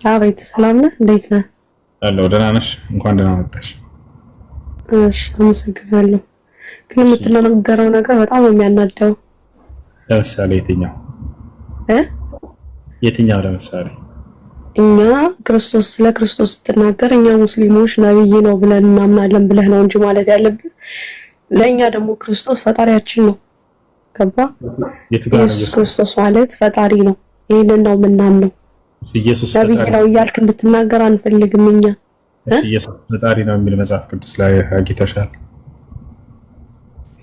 አቤት ሰላም ነህ? እንዴት ነህ? አለሁ ደህና ነሽ? እንኳን ደህና መጣሽ። እሺ አመሰግናለሁ። ግን የምትናገረው ነገር በጣም የሚያናደው። ለምሳሌ የትኛው እ የትኛው ለምሳሌ እኛ ስለ ክርስቶስ ስትናገር እኛ ሙስሊሞች ነብይ ነው ብለን እናምናለን ብለህ ነው እንጂ ማለት ያለብህ። ለእኛ ደግሞ ክርስቶስ ፈጣሪያችን ነው። ገባ? ኢየሱስ ክርስቶስ ማለት ፈጣሪ ነው። ይሄንን ነው የምናምነው። ኢየሱስ ነብይ ነው እያልክ እንድትናገር አንፈልግም እኛ። ኢየሱስ ፈጣሪ ነው የሚል መጽሐፍ ቅዱስ ላይ አግኝተሻል?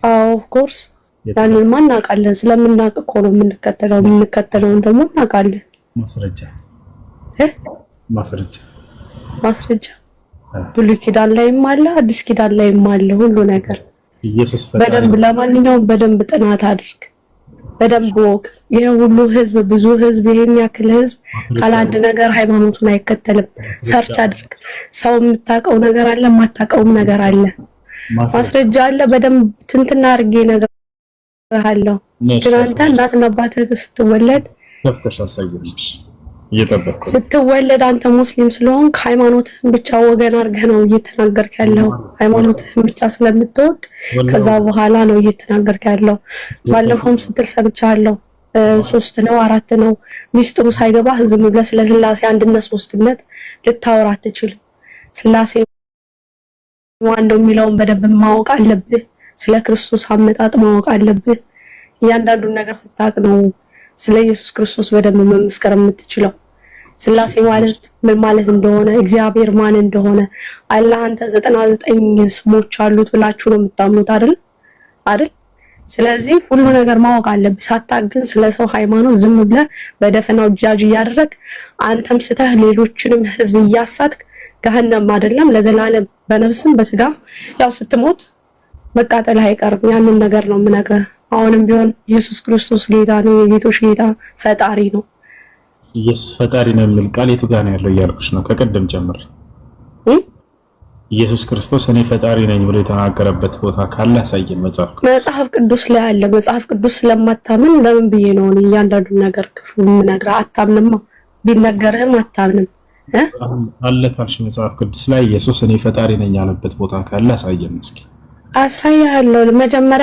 አዎ ኦፍ ኮርስ ያንን እናውቃለን። ስለምናውቅ እኮ ነው የምንከተለውን ደግሞ እናውቃለን። ማስረጃ ብሉይ ኪዳን ላይም አለ፣ አዲስ ኪዳን ላይም አለ ሁሉ ነገር። ኢየሱስ በደንብ ለማንኛውም በደንብ ጥናት አድርግ፣ በደንብ ወቅ። ይሄ ሁሉ ህዝብ፣ ብዙ ህዝብ፣ ይሄን ያክል ህዝብ ካለ አንድ ነገር ሃይማኖቱን አይከተልም። ሰርች አድርግ። ሰው የምታውቀው ነገር አለ፣ የማታውቀውም ነገር አለ። ማስረጃ አለ። በደንብ ትንትና አድርጌ ነገር አለው። ግን አንተ እናትና አባትህ ስትወለድ ስትወለድ አንተ ሙስሊም ስለሆንክ ሃይማኖትህን ብቻ ወገን አድርገህ ነው እየተናገርክ ያለው። ሃይማኖትህን ብቻ ስለምትወድ ከዛ በኋላ ነው እየተናገርክ ያለው። ባለፈውም ስትል ሰምቻለሁ። 3 ነው 4 ነው ሚስጥሩ ሳይገባህ ዝም ብለህ ስለ ስላሴ አንድነት ሶስትነት ልታወራ አትችልም። ስላሴ ማን ነው የሚለውን በደንብ ማወቅ አለብህ። ስለ ክርስቶስ አመጣጥ ማወቅ አለብህ። እያንዳንዱን ነገር ስታውቅ ነው ስለ ኢየሱስ ክርስቶስ በደንብ መመስከር የምትችለው። ስላሴ ማለት ምን ማለት እንደሆነ፣ እግዚአብሔር ማን እንደሆነ፣ አላህ አንተ 99 ስሞች አሉት ብላችሁ ነው የምታምኑት አይደል? ስለዚህ ሁሉ ነገር ማወቅ አለብህ። ሳታውቅ ግን ስለ ሰው ሃይማኖት ዝም ብለህ በደፈናው ጃጅ እያደረግ አንተም ስተህ ሌሎችንም ህዝብ እያሳትክ ገሃነም አይደለም ለዘላለም በነፍስም በስጋም ያው ስትሞት መቃጠል አይቀርም። ያንን ነገር ነው የምነግርህ። አሁንም ቢሆን ኢየሱስ ክርስቶስ ጌታ ነው፣ የጌቶች ጌታ ፈጣሪ ነው። ኢየሱስ ፈጣሪ ነው የሚል ቃል የቱ ጋር ነው ያለው እያልኩሽ ነው ከቀደም ጀምር። ኢየሱስ ክርስቶስ እኔ ፈጣሪ ነኝ ብሎ የተናገረበት ቦታ ካለ ያሳየን መጽሐፍ ቅዱስ ላይ አለ። መጽሐፍ ቅዱስ ስለማታምን ለምን ብዬ ነው እያንዳንዱ ነገር ክፍሉ የምነግርህ? አታምንማ፣ ቢነገርህም አታምንም። አለ ካልሽ መጽሐፍ ቅዱስ ላይ ኢየሱስ እኔ ፈጣሪ ነኝ ያለበት ቦታ ካለ ያሳየን እስኪ። አሳያለሁ።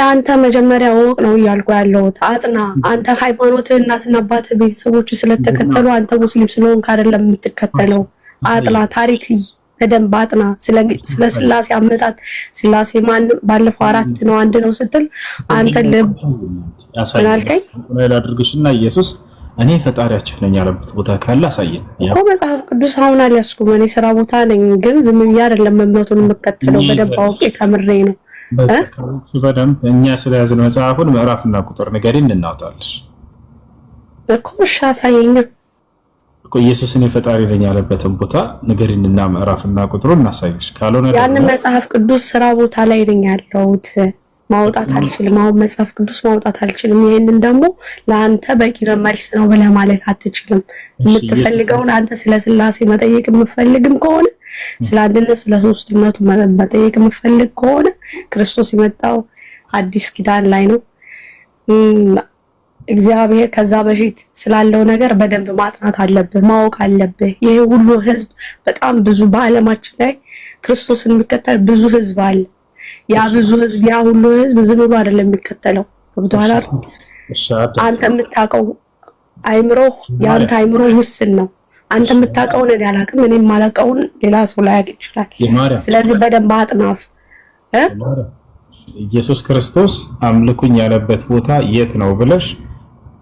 አንተ መጀመሪያ ወቅ ነው እያልኩ ያለሁት። አጥና። አንተ ሃይማኖትህ እናትና አባትህ ቤተሰቦች ስለተከተሉ አንተ ሙስሊም ስለሆንክ አይደለም የምትከተለው። አጥና፣ ታሪክ በደንብ አጥና። ስለ ስላሴ አመጣጥ ስላሴ ማን ባለፈው 4 ነው 1 ነው ስትል አንተ ልብ አልከኝ አድርግሽና ኢየሱስ እኔ ፈጣሪያችሁ ነኝ ያለበት ቦታ ካለ አሳየን እኮ። መጽሐፍ ቅዱስ አሁን አልያዝኩም እኔ ስራ ቦታ ነኝ፣ ግን ዝም ብዬ አይደለም እምነቱን የምከተለው። በደንብ አውቄ ተምሬ ነው። በደንብ እኛ ስለያዝን መጽሐፉን ምዕራፍና ቁጥር ንገሪን እናውጣለሽ እኮ። እሺ አሳየኝ እኮ። ኢየሱስ እኔ ፈጣሪ ነኝ ያለበትን ቦታ ንገሪንና ምዕራፍና ቁጥሩን እናሳይሽ። ካልሆነ ያን መጽሐፍ ቅዱስ ስራ ቦታ ላይ ነኝ ያለሁት፣ ማውጣት አልችልም። አሁን መጽሐፍ ቅዱስ ማውጣት አልችልም። ይሄንን ደግሞ ለአንተ በቂ መልስ ነው ብለህ ማለት አትችልም። የምትፈልገውን አንተ ስለ ስላሴ መጠየቅ የምፈልግም ከሆነ ስለ አንድነት ስለ ሶስትነቱ መጠየቅ የምፈልግ ከሆነ ክርስቶስ የመጣው አዲስ ኪዳን ላይ ነው። እግዚአብሔር ከዛ በፊት ስላለው ነገር በደንብ ማጥናት አለብህ፣ ማወቅ አለብህ። ይሄ ሁሉ ህዝብ በጣም ብዙ በዓለማችን ላይ ክርስቶስን የሚከተል ብዙ ህዝብ አለ። ያ ብዙ ህዝብ ያ ሁሉ ህዝብ ዝም ብሎ አይደለም የሚከተለው። ገብቶሃል አይደል? አንተ የምታውቀው አይምሮ ያንተ አይምሮ ውስን ነው። አንተ የምታውቀውን እኔ አላውቅም፣ እኔ የማላውቀውን ሌላ ሰው ላያውቅ ይችላል። ስለዚህ በደንብ አጥናፍ። ኢየሱስ ክርስቶስ አምልኩኝ ያለበት ቦታ የት ነው ብለሽ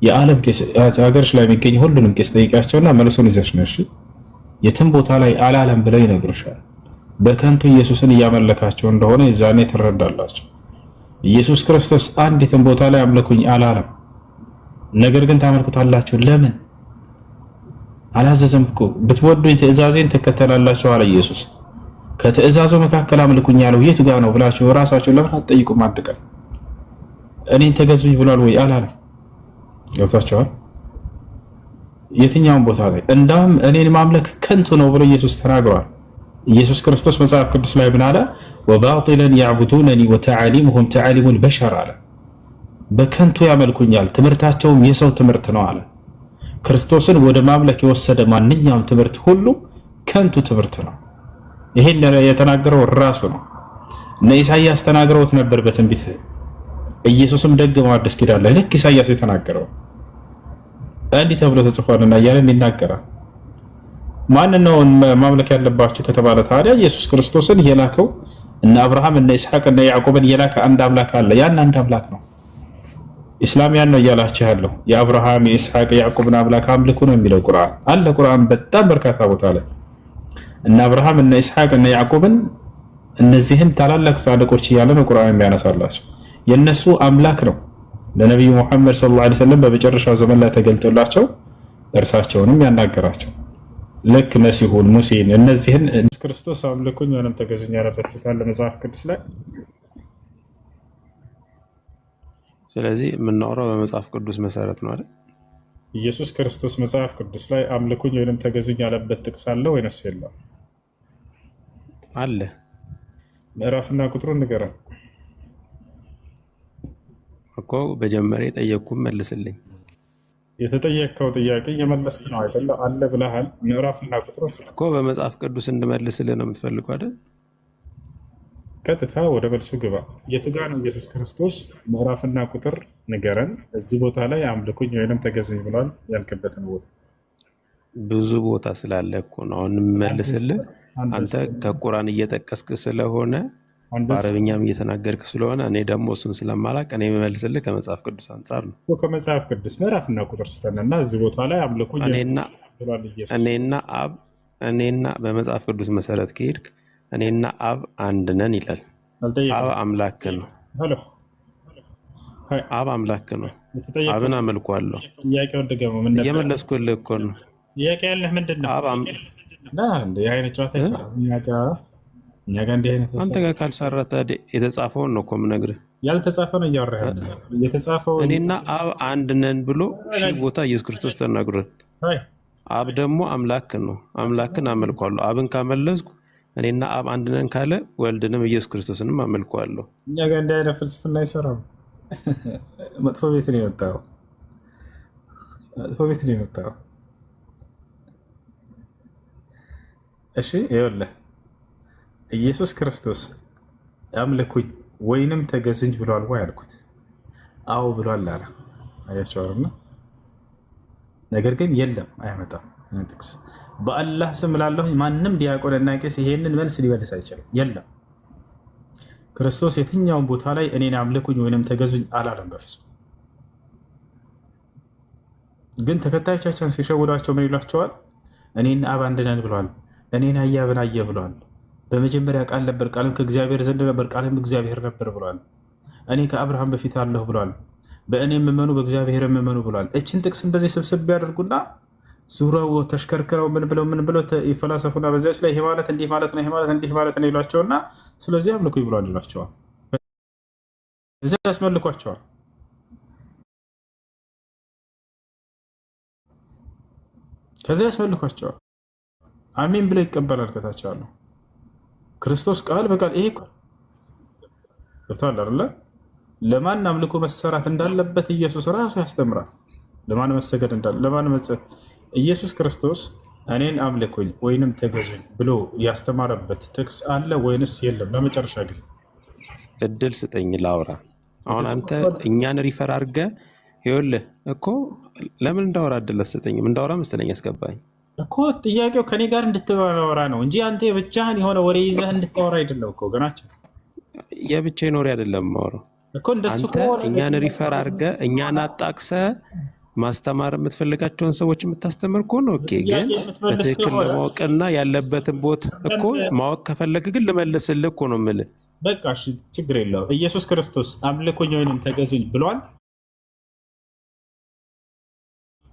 የዓለም ቄስ ሀገርሽ ላይ የሚገኝ ሁሉንም ቄስ ጠይቂያቸውና መልሱን ይዘሽ ነሽ። የትም ቦታ ላይ አላለም ብለው ይነግሩሻል። በከንቱ ኢየሱስን እያመለካቸው እንደሆነ የዛኔ ትረዳላችሁ። ኢየሱስ ክርስቶስ አንዲትን ቦታ ላይ አምልኩኝ አላለም። ነገር ግን ታመልኩታላችሁ። ለምን አላዘዘም እኮ። ብትወዱኝ ትእዛዜን ትከተላላችሁ አለ ኢየሱስ። ከትእዛዙ መካከል አምልኩኝ ያለው የቱ ጋር ነው ብላችሁ ራሳችሁ ለምን አትጠይቁም? አንድ ቀን እኔን ተገዙኝ ብሏል ወይ አላለም? ገብታችኋል? የትኛውን ቦታ ላይ እንዳውም እኔን ማምለክ ከንቱ ነው ብሎ ኢየሱስ ተናግሯል። ኢየሱስ ክርስቶስ መጽሐፍ ቅዱስ ላይ ምን አለ? ወባጢለን ያዕቡዱነኒ ወተዓሊሙሁም ተዓሊሙል በሸር አለ። በከንቱ ያመልኩኛል፣ ትምህርታቸውም የሰው ትምህርት ነው አለ። ክርስቶስን ወደ ማምለክ የወሰደ ማንኛውም ትምህርት ሁሉ ከንቱ ትምህርት ነው። ይሄን የተናገረው ራሱ ነው። እነ ኢሳይያስ ተናግረውት ነበር በትንቢት። ኢየሱስም ደግመው አዲስ ኪዳን ላይ ልክ ኢሳይያስ የተናገረው እንዲህ ተብሎ ተጽፏልና እያለን ይናገራል። ማንን ነው ማምለክ ያለባችሁ ከተባለ ታዲያ ኢየሱስ ክርስቶስን የላከው እነ አብርሃም እነ ይስሐቅ እነ ያዕቆብን የላከ አንድ አምላክ አለ። ያን አንድ አምላክ ነው። ኢስላም ያን ነው እያላችሁ ያለው። የአብርሃም የይስሐቅ የያዕቆብን አምላክ አምልኩ ነው የሚለው ቁርአን አለ። ቁርአን በጣም በርካታ ቦታ ላይ እነ አብርሃም እነ ይስሐቅ እነ ያዕቆብን እነዚህን ታላላቅ ጻድቆች እያለ ነው ቁርአን የሚያነሳላቸው። የነሱ አምላክ ነው ለነብዩ መሐመድ ሰለላሁ ዐለይሂ ወሰለም በመጨረሻው ዘመን ላይ ተገልጦላቸው እርሳቸውንም ያናገራቸው ልክ መሲሁን ሙሴን እነዚህን ክርስቶስ አምልኩኝ ወይንም ተገዙኝ ያለበት ካለ መጽሐፍ ቅዱስ ላይ። ስለዚህ የምናወራው በመጽሐፍ ቅዱስ መሰረት ነው አይደል? ኢየሱስ ክርስቶስ መጽሐፍ ቅዱስ ላይ አምልኩኝ ወይንም ተገዙኝ ያለበት ጥቅስ አለ ወይንስ የለም? አለ። ምዕራፍና ቁጥሩን ንገረን እኮ በጀመሪያ የጠየቅኩህ መልስልኝ። የተጠየቅከው ጥያቄ የመለስክ ነው አይደለ? አለ ብለሃል። ምዕራፍና ቁጥሩን እኮ በመጽሐፍ ቅዱስ እንድመልስልህ ነው የምትፈልገው አይደል? ቀጥታ ወደ መልሱ ግባ። የቱ ጋር ነው ኢየሱስ ክርስቶስ ምዕራፍና ቁጥር ንገረን። እዚህ ቦታ ላይ አምልኩኝ ወይንም ተገዙኝ ብሏል ያልክበትን ቦታ። ብዙ ቦታ ስላለ እኮ ነው አሁን የምመልስልህ። አንተ ከቁርአን እየጠቀስክ ስለሆነ በአረብኛም እየተናገርክ ስለሆነ እኔ ደግሞ እሱን ስለማላቅ እኔ የምመልስልህ ከመጽሐፍ ቅዱስ አንጻር ነው። ከመጽሐፍ ቅዱስ ምዕራፍና ቁጥር ስተንና እዚህ ቦታ ላይ አምልኩኝ እኔና በመጽሐፍ ቅዱስ መሰረት ከሄድክ እኔና አብ አንድ ነን ይላል። አብ አምላክ ነው። አብ አምላክ ነው። አብን አመልኳለሁ። ጥያቄውን ድገመው። ምን ነበር? እየመለስኩልህ እኮ ነው። ጥያቄ ያለህ ምንድን ነው? አብ እንዲህ አይነት ጨዋታ ይሰራል እኛ ጋር እንዲህ አይነት አንተ ጋር ካልሰራ ታዲያ የተጻፈውን ነው እኮ የምነግርህ። ያልተጻፈ ነው እያወራህ ያለው። የተጻፈው እኔና አብ አንድ ነን ብሎ ሺህ ቦታ ኢየሱስ ክርስቶስ ተናግሯል። አብ ደግሞ አምላክ ነው። አምላክን አመልኳለሁ። አብን ካመለስኩ እኔና አብ አንድ ነን ካለ ወልድንም ኢየሱስ ክርስቶስንም አመልኳለሁ። እኛ ጋር እንዲህ አይነት ፍልስፍና አይሰራም። መጥፎ ቤት ነው የመጣው። መጥፎ ቤት ነው የመጣው። እሺ ይኸውልህ ኢየሱስ ክርስቶስ አምልኩኝ ወይንም ተገዙኝ ብሏል ወይ አልኩት። አዎ ብሏል አለ። አያቸው አይደል? ነገር ግን የለም አያመጣም ጥቅስ። በአላህ ስም እላለሁ ማንም ዲያቆንና ቄስ ይሄንን መልስ ሊመልስ አይችልም። የለም ክርስቶስ የትኛውን ቦታ ላይ እኔን አምልኩኝ ወይንም ተገዙኝ አላለም በፍጹም። ግን ተከታዮቻቸውን ሲሸውዷቸው ምን ይሏቸዋል? እኔና አብ አንድ ነን ብሏል። እኔን አየ አብን አየ ብሏል። በመጀመሪያ ቃል ነበር፣ ቃልም ከእግዚአብሔር ዘንድ ነበር፣ ቃልም እግዚአብሔር ነበር ብሏል። እኔ ከአብርሃም በፊት አለሁ ብሏል። በእኔ የምመኑ በእግዚአብሔር የምመኑ ብሏል። እችን ጥቅስ እንደዚህ ስብስብ ያደርጉና ዙረው ተሽከርክረው ምን ብለው ይፈላሰፉና በዚያች ላይ ይሄ ማለት እንዲህ ማለት ነው፣ ይሄ ማለት እንዲህ ማለት ነው ይሏቸውና ስለዚህ አምልኩኝ ብሏል ይሏቸዋል። እዚያ ያስመልኳቸዋል። ከዚያ ያስመልኳቸዋል። አሜን ብለው ይቀበላል። ከታች አለው ክርስቶስ ቃል በቃል ይሄ ገብቷል አይደለ? ለማን አምልኮ መሰራት እንዳለበት ኢየሱስ ራሱ ያስተምራል። ለማን መሰገድ እንዳለ ለማን መጸት ኢየሱስ ክርስቶስ እኔን አምልኩኝ ወይንም ተገዙኝ ብሎ ያስተማረበት ጥቅስ አለ ወይንስ የለም? ለመጨረሻ ጊዜ እድል ስጠኝ ላውራ። አሁን አንተ እኛን ሪፈር አድርገህ ይኸውልህ እኮ ለምን እንዳወራ እድል አትሰጠኝም? እንዳወራ መሰለኝ ያስገባኝ እኮ ጥያቄው ከኔ ጋር እንድታወራ ነው እንጂ አንተ የብቻህን የሆነ ወሬ ይዘህ እንድታወራ አይደለም እኮ ገናቸው። የብቻዬን ወሬ አይደለም የማወራው እኮ እንደሱ። እኛን ሪፈር አድርገህ እኛን አጣቅሰህ ማስተማር የምትፈልጋቸውን ሰዎች የምታስተምር ከሆነ ኦኬ። ግን በትክክል ለማወቅና ያለበትን ቦታ እኮ ማወቅ ከፈለግ ግን ልመልስልህ እኮ ነው የምልህ። በቃ እሺ ችግር የለውም። ኢየሱስ ክርስቶስ አምልኩኝ ወይንም ተገዙኝ ብሏል?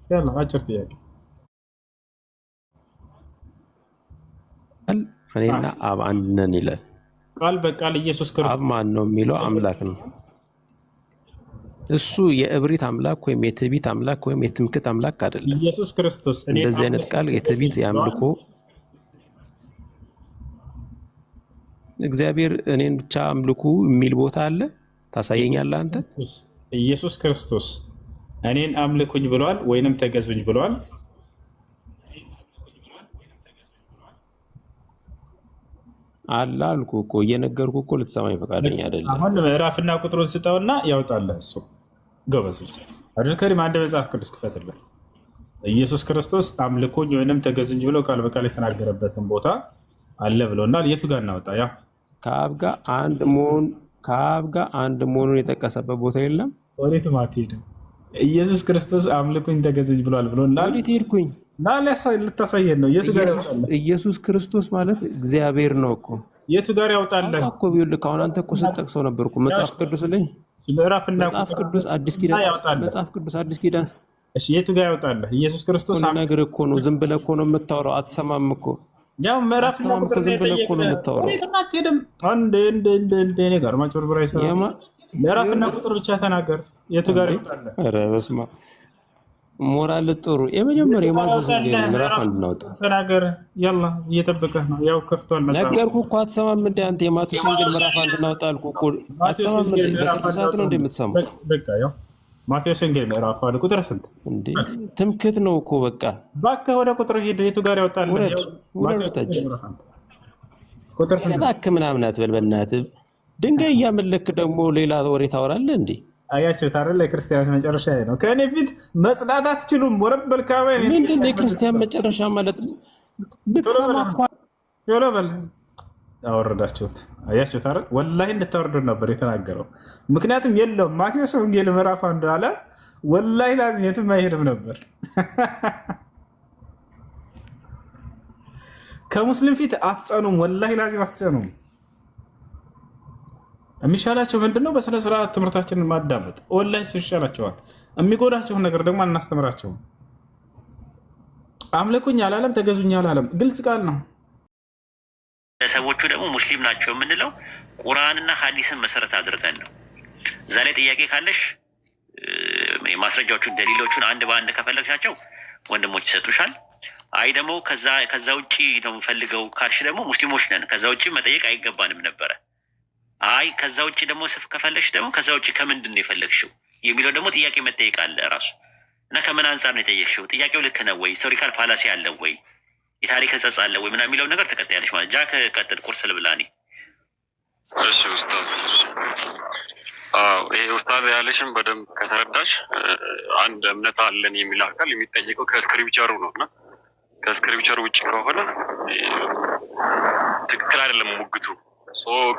ያላ አጭር ጥያቄ። እኔና አብ አንድ ነን ይላል ቃል በቃል። ኢየሱስ ክርስቶስ አብ ማን ነው የሚለው አምላክ ነው። እሱ የእብሪት አምላክ ወይም የትዕቢት አምላክ ወይም የትምክት አምላክ አይደለም። ኢየሱስ ክርስቶስ እንደዚህ አይነት ቃል የትዕቢት የአምልኮ እግዚአብሔር እኔን ብቻ አምልኩ የሚል ቦታ አለ? ታሳየኛለህ አንተ? ኢየሱስ ክርስቶስ እኔን አምልኩኝ ብሏል ወይንም ተገዙኝ ብሏል? አለ አልኩህ እኮ እየነገርኩህ እኮ ልትሰማኝ ፈቃደኛ አይደለም። አሁን ምዕራፍና ቁጥሩን ስጠውና ያውጣልህ። እሱ ጎበዝ አብዱል ከሪም አንድ መጽሐፍ ቅዱስ ክፈትልህ። ኢየሱስ ክርስቶስ አምልኩኝ ወይንም ተገዙኝ ብሎ ቃል በቃል የተናገረበትን ቦታ አለ ብሎናል። የቱ ጋር እናወጣ? ያ ከአብ ጋር አንድ መሆኑን የጠቀሰበት ቦታ የለም። ወዴትም አትሄድም። ኢየሱስ ክርስቶስ አምልኩኝ ተገዙኝ ብሏል ብሎናል። ወዴት ሄድኩኝ? ልታሳየን ነው። የቱ ጋር ያወጣልህ? ኢየሱስ ክርስቶስ ማለት እግዚአብሔር ነው እኮ። የቱ ጋር ያውጣልህ እኮ? ቢውልህ አሁን አንተ እኮ ስጠቅሰው ነበርኩ መጽሐፍ ቅዱስ ላይ መጽሐፍ ቅዱስ አዲስ ኪዳን እሺ፣ የቱ ጋር ያወጣልህ? ኢየሱስ ክርስቶስ ነገር እኮ ነው። ዝም ብለህ እኮ ነው የምታወራው። አትሰማም እኮ ያው ምዕራፍና ቁጥር ዝም ብለህ እኮ ነው የምታወራው። እንደ ጋር ማጭበርበር አይሰራም። ምዕራፍና ቁጥር ብቻ ተናገር። የቱ ጋር ያወጣልህ? ኧረ በስመ አብ ሞራል ጥሩ። የመጀመሪያ የማቴዎስ ወንጌል ምዕራፍ 1 እናውጣ። ተናገር። ያላ እየጠበቀህ ነው። ያው ከፍቷል መጽሐፍ። ነገርኩህ እኮ አትሰማም እንደ አንተ። የማቴዎስ ወንጌል ምዕራፍ 1 እናውጣ አልኩህ እኮ። አትሰማም እንደ በጥቂት ሰዓት ነው እንደምትሰማው። በቃ ያው ማቴዎስ ወንጌል ምዕራፍ 1 ቁጥር ስንት እንዴ? ትምክህት ነው እኮ በቃ። እባክህ ወደ ቁጥር ሂድ። የቱ ጋር ያወጣል? ውረድ ታች ቁጥር ስንት? እባክህ ምናምን አትበል በእናትህ። ድንጋይ እያመለክ ደግሞ ሌላ ወሬ ታወራለህ እንዴ? አያችሁት አይደል? የክርስቲያኖች መጨረሻ ነው። ከእኔ ፊት መጽዳት አትችሉም። ወረበል ካባይ ምንድን ነው የክርስቲያን መጨረሻ ማለት? ብትሰማ እኮ ቶሎ በል። አወረዳችሁት። አያችሁት አይደል? ወላሂ እንድታወርዱት ነበር የተናገረው። ምክንያቱም የለውም ማቴዎስ ወንጌል ምዕራፍ 1 አለ። ወላሂ ላዝም የትም አይሄድም ነበር። ከሙስሊም ፊት አትጸኑም። ወላሂ ላዝም አትጸኑም። የሚሻላቸው ምንድነው? በስነ ስርዓት ትምህርታችንን ማዳመጥ። ኦንላይን ይሻላቸዋል። የሚጎዳቸውን ነገር ደግሞ አናስተምራቸውም። አምልኩኝ አላለም፣ ተገዙኝ አላለም። ግልጽ ቃል ነው። ሰዎቹ ደግሞ ሙስሊም ናቸው የምንለው ቁርአንና ሐዲስን መሰረት አድርገን ነው። እዛ ላይ ጥያቄ ካለሽ ማስረጃዎቹን ደሊሎቹን አንድ በአንድ ከፈለግሻቸው ወንድሞች ይሰጡሻል። አይ ደግሞ ከዛ ውጪ ነው የምፈልገው ካልሽ ደግሞ ሙስሊሞች ነን፣ ከዛ ውጪ መጠየቅ አይገባንም ነበረ። አይ ከዛ ውጪ ደግሞ ከፈለግሽ ደግሞ ከዛ ውጪ ከምንድን ነው የፈለግሽው የሚለው ደግሞ ጥያቄ መጠየቅ አለ ራሱ። እና ከምን አንጻር ነው የጠየቅሽው? ጥያቄው ልክ ነው ወይ? ሂስቶሪካል ፋላሲ አለ ወይ? የታሪክ ህጸጽ አለ ወይ? ምናምን የሚለው ነገር ተቀጥያለሽ ማለት ጃክ ቀጥል። ቁርስ ልብላኔ። እሺ ኡስታዝ። ይሄ ኡስታዝ ያለሽን በደንብ ከተረዳሽ አንድ እምነት አለን የሚል አካል የሚጠየቀው ከስክሪፕቸሩ ነው እና ከስክሪፕቸሩ ውጭ ከሆነ ትክክል አይደለም ሙግቱ።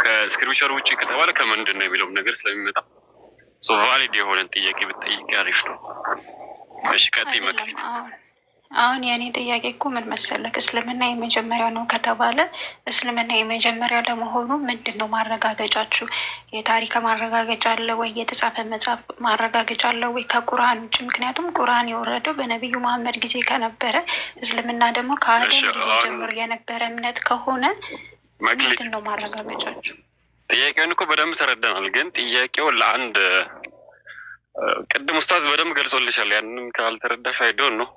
ከስክሪፕቸሩ ውጭ ከተባለ ከምንድን ነው የሚለውም ነገር ስለሚመጣ ቫሊድ የሆነን ጥያቄ ብትጠይቅ አሪፍ ነው። እሺ ቀጥይ መክሪ። አሁን የኔ ጥያቄ እኮ ምን መሰለህ፣ እስልምና የመጀመሪያ ነው ከተባለ እስልምና የመጀመሪያ ለመሆኑ ምንድን ነው ማረጋገጫችሁ? የታሪክ ማረጋገጫ አለ ወይ? የተጻፈ መጽሐፍ ማረጋገጫ አለ ወይ ከቁርአን ውጭ? ምክንያቱም ቁርአን የወረደው በነቢዩ መሐመድ ጊዜ ከነበረ እስልምና ደግሞ ከአደም ጊዜ ጀምሮ የነበረ እምነት ከሆነ ምንድን ነው ማረጋገጫችሁ? ጥያቄውን እኮ በደንብ ተረዳናል። ግን ጥያቄው ለአንድ ቅድም ኡስታዝ በደንብ ገልጾልሻል። ያንን ካልተረዳሽ አይዶን ነው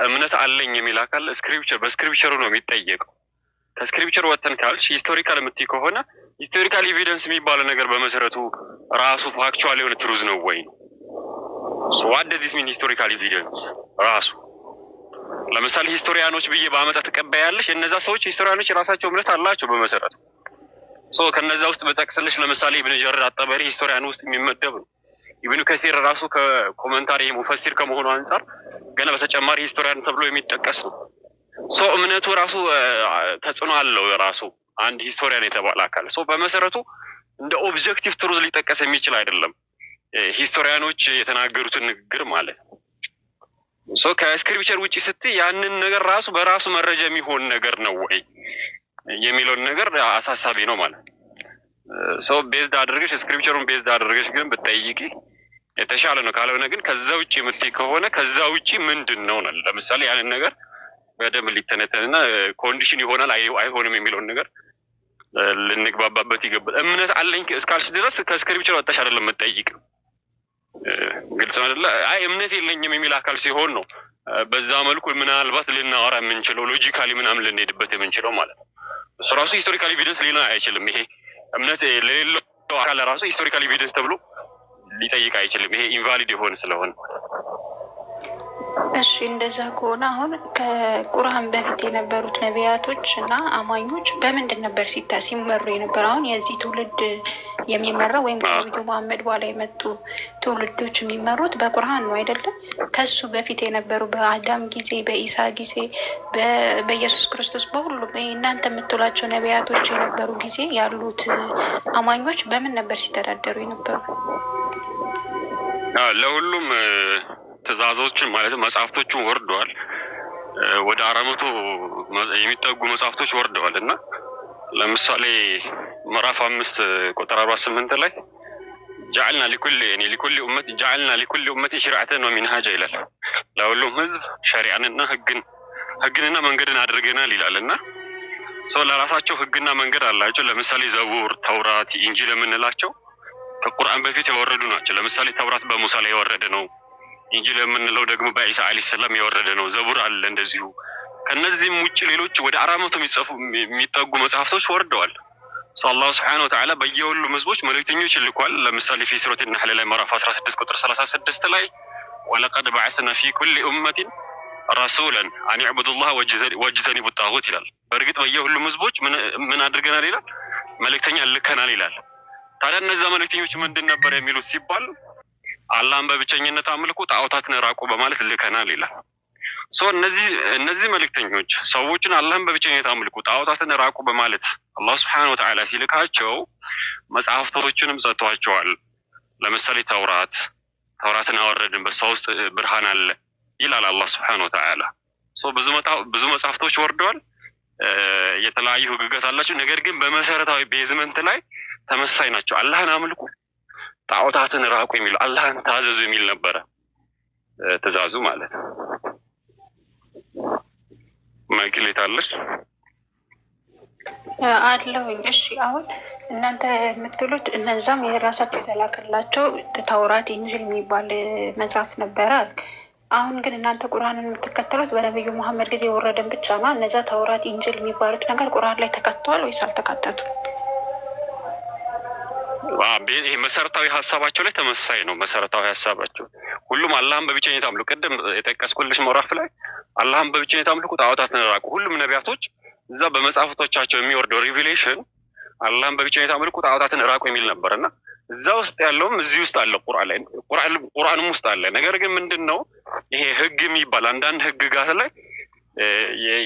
እምነት አለኝ የሚል አካል በስክሪፕቸሩ ነው የሚጠየቀው። ከስክሪፕቸሩ ወጥተን ካልሽ ሂስቶሪካል የምትይ ከሆነ ሂስቶሪካል ኤቪደንስ የሚባለው ነገር በመሰረቱ ራሱ ፋክቹዋል የሆነ ትሩዝ ነው ወይ? ዋት ዶዝ ኢት ሚን ሂስቶሪካል ኤቪደንስ ራሱ? ለምሳሌ ሂስቶሪያኖች ብዬ በአመጣ ተቀባያለሽ። እነዛ ሰዎች ሂስቶሪያኖች የራሳቸው እምነት አላቸው በመሰረቱ። ከነዛ ውስጥ በጠቅስልሽ ለምሳሌ ኢብኑ ጀሪር አጠበሪ ሂስቶሪያን ውስጥ የሚመደብ ነው። ኢብኑ ከሲር ራሱ ከኮመንታሪ ሙፈሲር ከመሆኑ አንጻር ገና በተጨማሪ ሂስቶሪያን ተብሎ የሚጠቀስ ነው። እምነቱ ራሱ ተጽዕኖ አለው ራሱ አንድ ሂስቶሪያን የተባለ አካል። በመሰረቱ እንደ ኦብጀክቲቭ ትሩዝ ሊጠቀስ የሚችል አይደለም ሂስቶሪያኖች የተናገሩትን ንግግር ማለት ነው። ከስክሪፕቸር ውጪ ስትይ ያንን ነገር ራሱ በራሱ መረጃ የሚሆን ነገር ነው ወይ የሚለውን ነገር አሳሳቢ ነው ማለት ነው። ቤዝድ አድርገሽ ስክሪፕቸሩን ቤዝድ አድርገሽ ግን ብትጠይቂ የተሻለ ነው። ካልሆነ ግን ከዛ ውጪ የምትይ ከሆነ ከዛ ውጪ ምንድን ነው? ለምሳሌ ያንን ነገር በደንብ ሊተነተንና ኮንዲሽን ይሆናል አይሆንም የሚለውን ነገር ልንግባባበት ይገባል። እምነት አለኝ እስካልሽ ድረስ ከስክሪፕቸር ወጣሽ አይደለም የምትጠይቂው። ግልጽ አይደለ? አይ እምነት የለኝም የሚል አካል ሲሆን ነው በዛ መልኩ ምናልባት ልናወራ የምንችለው ሎጂካሊ ምናምን ልንሄድበት የምንችለው ማለት ነው። እሱ ራሱ ሂስቶሪካል ኤቪደንስ ሊሆን አይችልም። ይሄ እምነት ለሌለው አካል ራሱ ሂስቶሪካል ኤቪደንስ ተብሎ ሊጠይቅ አይችልም። ይሄ ኢንቫሊድ የሆነ ስለሆነ እሺ እንደዛ ከሆነ አሁን ከቁርአን በፊት የነበሩት ነቢያቶች እና አማኞች በምንድን ነበር ሲመሩ የነበረ? አሁን የዚህ ትውልድ የሚመራው ወይም ከነቢዩ መሐመድ በኋላ የመጡ ትውልዶች የሚመሩት በቁርአን ነው አይደለም? ከሱ በፊት የነበሩ በአዳም ጊዜ፣ በኢሳ ጊዜ፣ በኢየሱስ ክርስቶስ በሁሉም እናንተ የምትሏቸው ነቢያቶች የነበሩ ጊዜ ያሉት አማኞች በምን ነበር ሲተዳደሩ የነበሩ? ለሁሉም ትእዛዞችን ማለት መጽሐፍቶቹን ወርደዋል። ወደ 400 የሚጠጉ መጽሐፍቶች ወርደዋል እና ለምሳሌ ምዕራፍ 5 ቁጥር 48 ላይ ጀዐልና ሊኩል ኡመት ጀዐልና ሊኩል ኡመት ሽርዐተን ወሚንሃጀ ይላል። ለሁሉም ህዝብ ሸሪዓንና ህግንና መንገድን አድርገናል ይላል እና ሰው ለራሳቸው ህግና መንገድ አላቸው። ለምሳሌ ዘቡር፣ ተውራት፣ ኢንጂል የምንላቸው ከቁርአን በፊት የወረዱ ናቸው። ለምሳሌ ተውራት በሙሳ ላይ የወረደ ነው። ኢንጂል የምንለው ደግሞ በኢሳ አለይሂ ሰላም የወረደ ነው። ዘቡር አለ እንደዚሁ። ከነዚህም ውጭ ሌሎች ወደ 400 የሚጠጉ መጽሐፍቶች ወርደዋል። አላህ ሱብሓነሁ ወተዓላ በየሁሉም ህዝቦች መልእክተኞች ልኳል። ለምሳሌ ፊ ሱረት ነህል ላይ ምዕራፍ 16 ቁጥር 36 ላይ ወለቀድ በዐስና ፊ ኩሊ ኡመቲን ረሱላን አን ዕቡዱላህ ወጅተኒቡ ጣጉት ይላል። በእርግጥ በየሁሉም ህዝቦች ምን አድርገናል ይላል? መልእክተኛ ልከናል ይላል። ታዲያ እነዛ መልእክተኞች ምንድን ነበር የሚሉት ሲባል አላህን በብቸኝነት አምልኩ፣ ጣዖታትን ራቁ በማለት ልከናል ይላል። እነዚህ መልእክተኞች ሰዎችን አላህን በብቸኝነት አምልኩ፣ ጣዖታትን ራቁ በማለት አላህ ሱብሓነሁ ወተዓላ ሲልካቸው መጽሐፍቶችንም ሰጥቷቸዋል። ለምሳሌ ተውራትን አወረድን፣ በሷ ውስጥ ብርሃን አለ ይላል አላህ ሱብሓነሁ ወተዓላ። ብዙ መጽሐፍቶች ወርደዋል። የተለያዩ ህግጋት አላቸው። ነገር ግን በመሰረታዊ ቤዝመንት ላይ ተመሳይ ናቸው። አላህን አምልኩ፣ ጣዖታትን ራቁ የሚል አላህን ታዘዙ የሚል ነበረ ትእዛዙ ማለት ነው። ማይክሌት አለች አለውኝ። እሺ አሁን እናንተ የምትሉት እነዛም የራሳቸው የተላከላቸው ተውራት፣ ኢንጂል የሚባል መጽሐፍ ነበረ። አሁን ግን እናንተ ቁርአንን የምትከተሉት በነብዩ መሐመድ ጊዜ የወረደን ብቻ ነው። እነዛ ተውራት፣ ኢንጂል የሚባሉት ነገር ቁርአን ላይ ተካተዋል ወይስ አልተካተቱም? ይሄ መሰረታዊ ሀሳባቸው ላይ ተመሳይ ነው። መሰረታዊ ሀሳባቸው ሁሉም አላህን በብቸኝነት አምልኩ። ቅድም የጠቀስኩልሽ ምዕራፍ ላይ አላህን በብቸኝነት አምልኩ፣ ጣዖታትን ራቁ። ሁሉም ነቢያቶች እዛ በመጽሐፍቶቻቸው የሚወርደው ሪቪሌሽን አላህን በብቸኝነት አምልኩ፣ ጣዖታትን ራቁ የሚል ነበርና እዛ ውስጥ ያለውም እዚህ ውስጥ አለ፣ ቁርአንም ውስጥ አለ። ነገር ግን ምንድነው ይሄ ህግ የሚባል አንዳንድ ህግጋት ላይ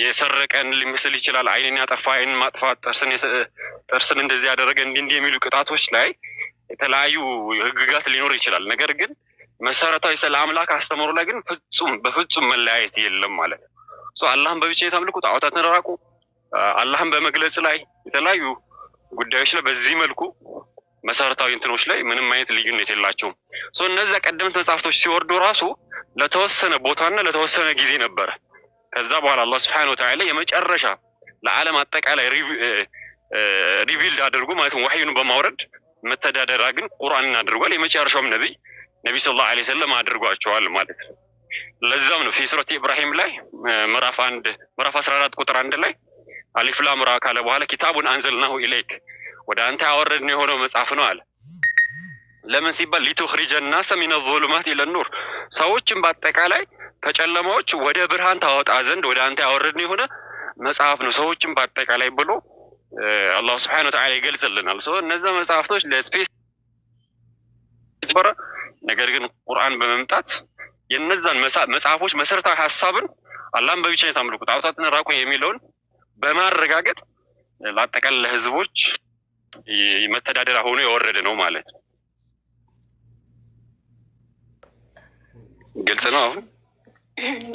የሰረቀን ሊመስል ይችላል። አይንን ያጠፋ አይን ማጥፋት፣ ጥርስን እንደዚህ ያደረገ እንዲህ የሚሉ ቅጣቶች ላይ የተለያዩ ህግጋት ሊኖር ይችላል። ነገር ግን መሰረታዊ ስለ አምላክ አስተምሮ ላይ ግን በፍጹም መለያየት የለም ማለት ነው። አላህን በብቸኝነት አምልኩ፣ ጣዖታትን ራቁ፣ አላህን በመግለጽ ላይ የተለያዩ ጉዳዮች ላይ በዚህ መልኩ መሰረታዊ እንትኖች ላይ ምንም አይነት ልዩነት የላቸውም። እነዚያ ቀደምት መጽሐፍቶች ሲወርዱ ራሱ ለተወሰነ ቦታና ለተወሰነ ጊዜ ነበረ። ከዛ በኋላ አላህ ሱብሓነሁ ወተዓላ የመጨረሻ ለዓለም አጠቃላይ ሪቪልድ አድርጎ ማለት ነው ወህዩን በማውረድ መተዳደሪያ ግን ቁርአንን አድርጓል። የመጨረሻውም ነብይ ሰለላሁ ዐለይሂ ወሰለም አድርጓቸዋል ማለት ነው። ለዛም ነው ፊ ሱረት ኢብራሂም ላይ ምዕራፍ 14 ቁጥር 1 ላይ አሊፍ ላም ራ ካለ በኋላ ኪታቡን አንዘልናሁ ኢለይክ ወደ አንተ ያወረድነው የሆነው መጽሐፍ ነው አለ። ለምን ሲባል ሊቱኽሪጀ ናሰ ሚነ ዙሉማት ኢለ ኑር፣ ሰዎችን በአጠቃላይ ከጨለማዎች ወደ ብርሃን ታወጣ ዘንድ ወደ አንተ ያወረድነው የሆነ መጽሐፍ ነው ሰዎችን በአጠቃላይ ብሎ አላህ ሱብሓነሁ ወተዓላ ይገልጽልናል። እነዛ መጽሐፍቶች ለስፔስ ነገር ግን ቁርአን በመምጣት የነዛን መጽሐፎች መሰረታዊ ሀሳብን አላህን በብቸኝነት አምልኩ፣ ጣዖታትን ራቁ የሚለውን በማረጋገጥ ለአጠቃላይ ለህዝቦች መተዳደሪያ ሆኖ የወረደ ነው ማለት ነው። ግልጽ ነው አሁን?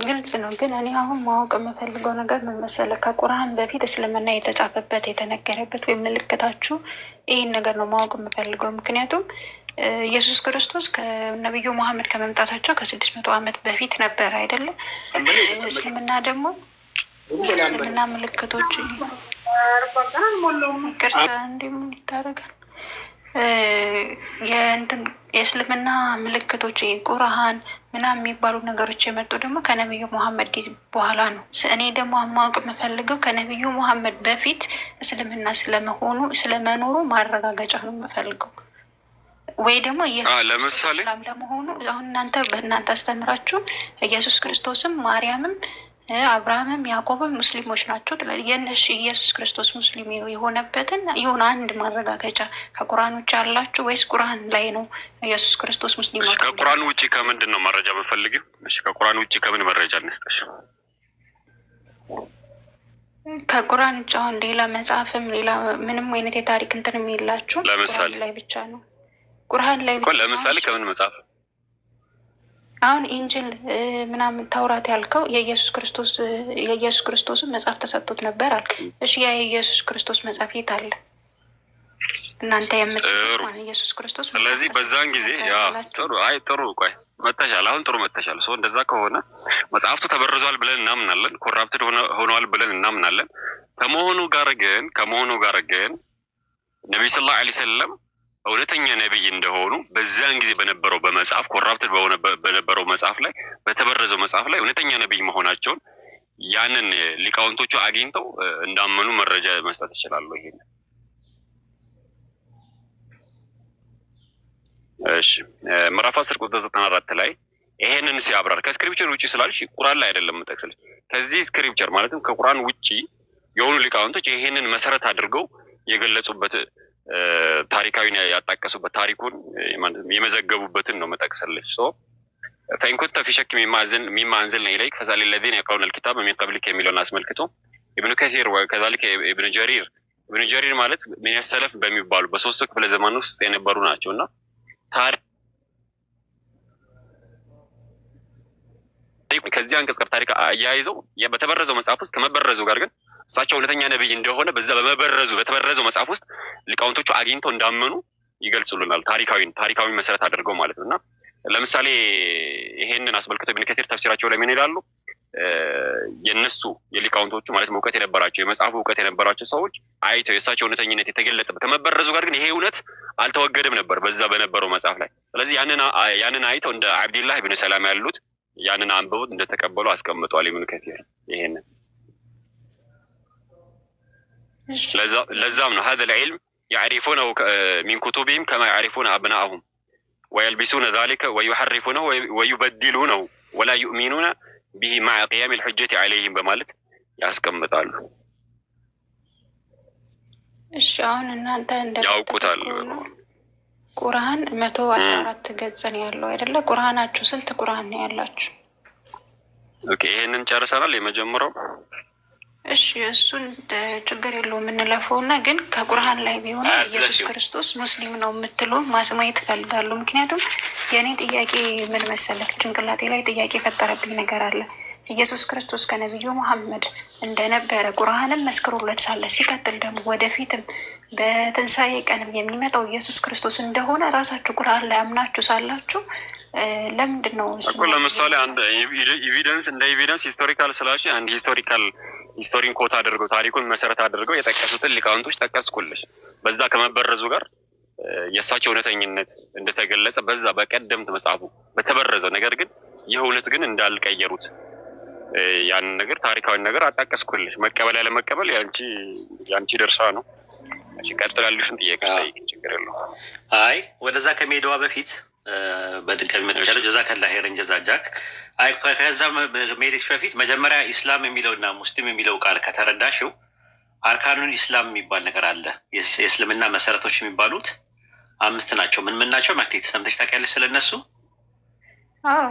ግልጽ ነው። ግን እኔ አሁን ማወቅ የምፈልገው ነገር ምን መሰለህ፣ ከቁርአን በፊት እስልምና የተጻፈበት የተነገረበት ወይም ምልክታችሁ ይህን ነገር ነው ማወቅ የምፈልገው። ምክንያቱም ኢየሱስ ክርስቶስ ከነቢዩ መሐመድ ከመምጣታቸው ከ600 ዓመት በፊት ነበር አይደለም? እስልምና ደግሞ እስልምና ምልክቶች ይቅርታ እንደምን ይታረጋል የእስልምና ምልክቶች ቁርአን ምናምን የሚባሉ ነገሮች የመጡ ደግሞ ከነቢዩ መሐመድ ጊዜ በኋላ ነው። እኔ ደግሞ ማወቅ የምፈልገው ከነቢዩ መሐመድ በፊት እስልምና ስለመኖሩ ማረጋገጫ ነው የምፈልገው። ወይ ደግሞ ኢየሱስ ለምሳሌ እስላም ለመሆኑ አሁን እናንተ በእናንተ አስተምራችሁ ኢየሱስ ክርስቶስም ማርያምም አብርሃምም ያዕቆብም ሙስሊሞች ናቸው ትላለህ። የነሽ ኢየሱስ ክርስቶስ ሙስሊም የሆነበትን የሆነ አንድ ማረጋገጫ ከቁርአን ውጭ አላችሁ ወይስ ቁርአን ላይ ነው ኢየሱስ ክርስቶስ ሙስሊም? ከቁርአን ውጭ ከምንድን ነው መረጃ የምፈልጊው? እሺ ከቁርአን ውጭ ከምን መረጃ እንስጠሽ? ከቁርአን ውጭ አሁን ሌላ መጽሐፍም ሌላ ምንም አይነት የታሪክ እንትን የላችሁ? ለምሳሌ ላይ ብቻ ነው ቁርአን ላይ ብቻ። ለምሳሌ ከምን መጽሐፍ? አሁን ኢንጅል ምናምን ተውራት ያልከው የኢየሱስ ክርስቶስን መጽሐፍ ተሰጥቶት ነበር አልክ። እሺ ያ የኢየሱስ ክርስቶስ መጽሐፍ የት አለ? እናንተ የምትማን ኢየሱስ ክርስቶስ። ስለዚህ በዛን ጊዜ ያ ጥሩ ቆይ መተሻል። አሁን ጥሩ መተሻል። ሰው እንደዛ ከሆነ መጽሐፍቱ ተበርዟል ብለን እናምናለን፣ ኮራፕትድ ሆነዋል ብለን እናምናለን። ከመሆኑ ጋር ግን ነብዩ ሰለላሁ ዐለይሂ ወሰለም እውነተኛ ነብይ እንደሆኑ በዛን ጊዜ በነበረው በመጽሐፍ ኮራፕትድ በነበረው መጽሐፍ ላይ በተበረዘው መጽሐፍ ላይ እውነተኛ ነብይ መሆናቸውን ያንን ሊቃውንቶቹ አግኝተው እንዳመኑ መረጃ መስጠት ይችላሉ። ይሄን እሺ ምዕራፍ 10 ቁጥር 94 ላይ ይሄንን ሲያብራር ከስክሪፕቸር ውጪ ስላልሽ ቁርአን ላይ አይደለም የምጠቅስልሽ። ከዚህ ስክሪፕቸር ማለትም ከቁርአን ውጪ የሆኑ ሊቃውንቶች ይሄንን መሰረት አድርገው የገለጹበት ታሪካዊን ያጣቀሱበት ታሪኩን የመዘገቡበትን ነው መጠቅሰልሽ። ሶ فإن كنت في شك مما أنزلنا إليك فاسأل الذين يقرؤون الكتاب من قبلك የሚለውን አስመልክቶ ኢብኑ ከሲር وكذلك ኢብኑ ጀሪር ማለት ምን ያሰለፍ በሚባሉ በሶስቱ ክፍለ ዘመን ውስጥ የነበሩ ናቸውና ከዚህ አንቀጽ ጋር ታሪክ አያይዘው በተበረዘው መጽሐፍ ውስጥ ከመበረዙ ጋር ግን እሳቸው እውነተኛ ነብይ እንደሆነ በዛ በተበረዘው መጽሐፍ ውስጥ ሊቃውንቶቹ አግኝተው እንዳመኑ ይገልጹልናል። ታሪካዊ መሰረት አድርገው ማለት ነውና ለምሳሌ ይሄንን አስመልክቶ ኢብኑ ከሲር ተፍሲራቸው ላይ ምን ይላሉ? የነሱ የሊቃውንቶቹ ማለት እውቀት የነበራቸው የመጽሐፉ እውቀት የነበራቸው ሰዎች አይተው የእሳቸው እውነተኝነት የተገለጸበት ከመበረዙ ጋር ግን ይሄ እውነት አልተወገደም ነበር በዛ በነበረው መጽሐፍ ላይ። ስለዚህ ያንን አይተው እንደ አብዱላህ ኢብኑ ሰላም ያሉት ያንን አንብበው እንደተቀበሉ አስቀምጠዋል ኢብኑ ከሲር ይሄንን። ለዛም ነው هذا العلم يعرفونه من كتبهم كما يعرفون أبناءهم ويلبسون ذلك ويحرفونه ويبدلونه ولا يؤمنون به مع قيام الحجة عليهم በማለት ያስቀምጣሉ። እሺ አሁን እናንተ ያውቁታል። ቁርአን 114 ገጽ ነው ያለው አይደለ? ቁርአናችሁ ስንት ቁርአን ነው ያላችሁ? ኦኬ ይሄንን ጨርሰናል የመጀመሪያው። እሺ እሱን ችግር የለውም እንለፈውና ግን ከቁርአን ላይ ቢሆን ኢየሱስ ክርስቶስ ሙስሊም ነው የምትሉ ማየት እፈልጋለሁ። ምክንያቱም የኔ ጥያቄ ምን መሰለህ ጭንቅላቴ ላይ ጥያቄ የፈጠረብኝ ነገር አለ። ኢየሱስ ክርስቶስ ከነብዩ መሐመድ እንደነበረ ቁርአንም መስክሮለት ሳለ ሲቀጥል ደግሞ ወደፊትም በትንሳኤ ቀንም የሚመጣው ኢየሱስ ክርስቶስ እንደሆነ ራሳችሁ ቁርአን ላይ አምናችሁ ሳላችሁ ለምንድን ነው እሱ? ለምሳሌ አንድ ኤቪደንስ ሂስቶሪካል ስላሽ አንድ ሂስቶሪን ኮት አድርገው ታሪኩን መሰረት አድርገው የጠቀሱትን ሊቃውንቶች ጠቀስኩልሽ። በዛ ከመበረዙ ጋር የእሳቸው እውነተኝነት እንደተገለጸ በዛ በቀደምት መጽሐፉ በተበረዘው ነገር ግን ይህ እውነት ግን እንዳልቀየሩት ያን ነገር ታሪካዊ ነገር አጣቀስኩልሽ። መቀበል ያለ መቀበል ያንቺ ድርሻ ነው። እሺ ቀጥል ያሉሽን ጥያቄ ጠይቂ፣ ችግር የለውም። አይ ወደዛ ከሜዳዋ በፊት በድንቀት መጥቻለሁ። ጀዛከላህ ኸይረን ጀዛጃክ። አይ ከዛ ሜዲክስ በፊት መጀመሪያ ኢስላም የሚለውና ሙስሊም የሚለው ቃል ከተረዳሽው አርካኑን ኢስላም የሚባል ነገር አለ። የእስልምና መሰረቶች የሚባሉት 5 ናቸው። ምን ናቸው? ማክሊት ሰምተሽ ታውቂያለሽ ስለነሱ? አዎ